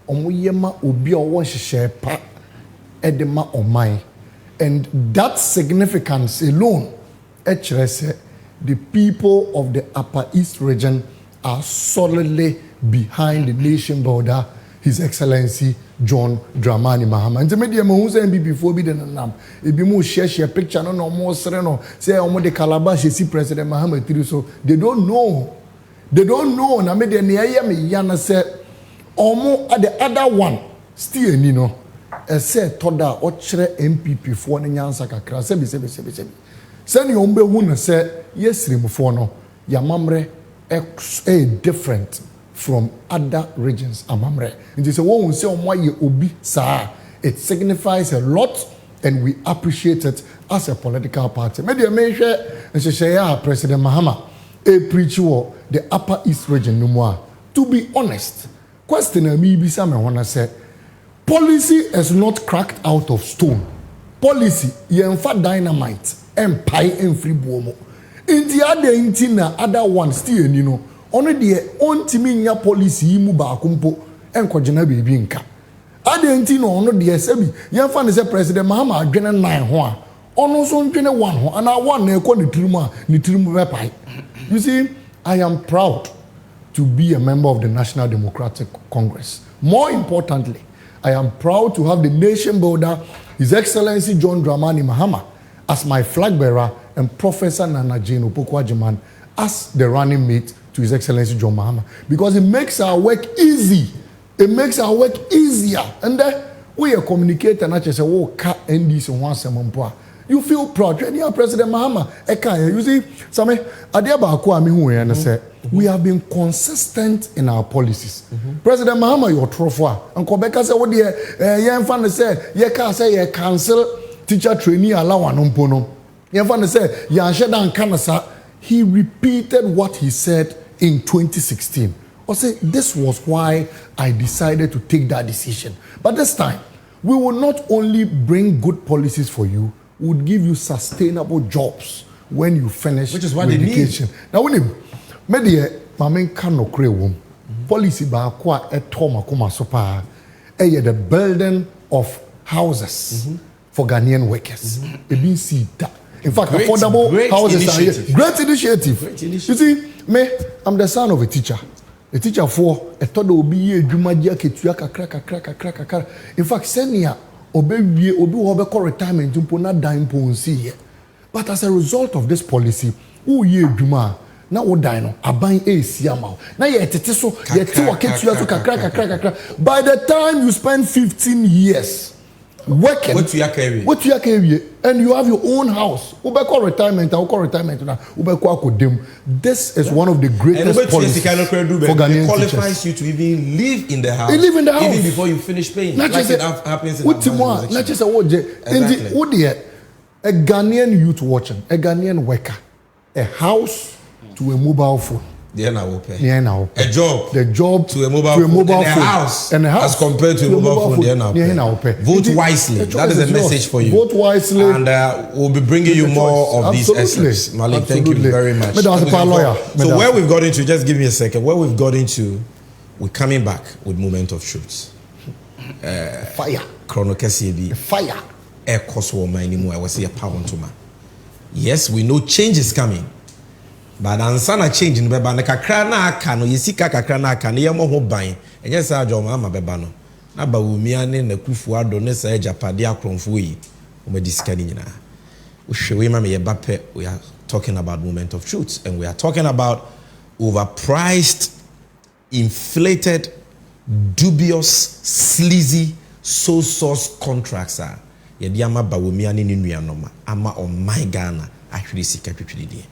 Omuyema ubia owo hihye pa edema omai. And that significance alone echrese the people of the Upper East region are solidly behind the nation builder, His Excellency John Dramani Mahama. And the media who say before be the nam. If you share picture no more sereno say omo de Calabash see President Mahama through so they don't know. They don't know. Na media ni aye me yana say omo the other one still ni no. Say toda o chere NPP for ne nyansa kakra se bi. Send you umbe who say yes rimfo no yamamre different from other regions amamre. And they say one say obi sa it signifies a lot and we appreciate it as a political party. Media mention and say President Mahama a preacher the Upper East region no more. To be honest, question me bisa me wanna say policy is not cracked out of stone. Policy yemfa dynamite empire and free bomo. In the other intina other one still you know only the ontimi nya policy mu ba kumpo enkojena bebi nka other intina ono the sebi yemfa ne say President Mahama adwene 9 ho a ono so ndwene 1 ho ana 1 na ekọ ne tirimu be pai. You see, I am proud to be a member of the National Democratic Congress. More importantly, I am proud to have the nation builder, His Excellency John Dramani Mahama, as my flag bearer and Professor Nana Jane Opoku-Agyeman as the running mate to His Excellency John Mahama. Because it makes our work easy. It makes our work easier. And then we are communicating and actually say, oh, ka NDC once a month. You feel proud. You President Mahama. You see, we have been consistent in our policies. President Mahama, you're true. And Quebec said, what the young fan said, you can't say you cancel teacher trainee allowance. He repeated what he said in 2016. I say this was why I decided to take that decision. But this time, we will not only bring good policies for you, would give you sustainable jobs when you finish which is what with they education. need. Now when you mamen kan no kre wom policy ba ko a eto makoma so pa the building of houses for Ghanaian workers. Ebi see that. In fact, affordable houses initiative. are great initiative. You see, I'm the son of a teacher. A teacher for a todo obi edwumagia ketua kakra. In fact, senior obi ho retirement mpo na dan mpo nsi. But as a result of this policy, who ye edwuma na wo dan no aban esi ama. Na ye tete so ye te wa ketua so kakra. By the time you spend 15 years working, what you are and you have your own house. Retirement this is one of the greatest policies for Ghanaian qualifies you to even live in the house. Live in the house even before you finish paying. Like it happens in not just a Ghanaian youth watching, a Ghanaian worker, a house to a mobile phone. A job. The job to a mobile phone. And a house. As compared to a mobile phone. Vote wisely. That is a message for you. Vote wisely. And we'll be bringing you more of these excerpts. Malik, thank you very much. So where we've got into, just give me a second. Where we've got into, we're coming back with Moment of Truth. Fire. Fire. Air cost woman anymore. I was here power to man. Yes, we know change is coming. But ansana change in beba na kakra na aka no yesika kakra na aka ne yemo ho ban enye sa John Mahama beba no na ba wumia ne na kufu ado ne sa ejapade akromfo yi o ma disika ni nyina o hwewe ma me yeba pe. We are talking about Moment of Truth, and we are talking about overpriced, inflated, dubious, sleazy sole source contracts are ye di ama ba wumia ne nuanoma ama o my Ghana ahwere sika twetwede die.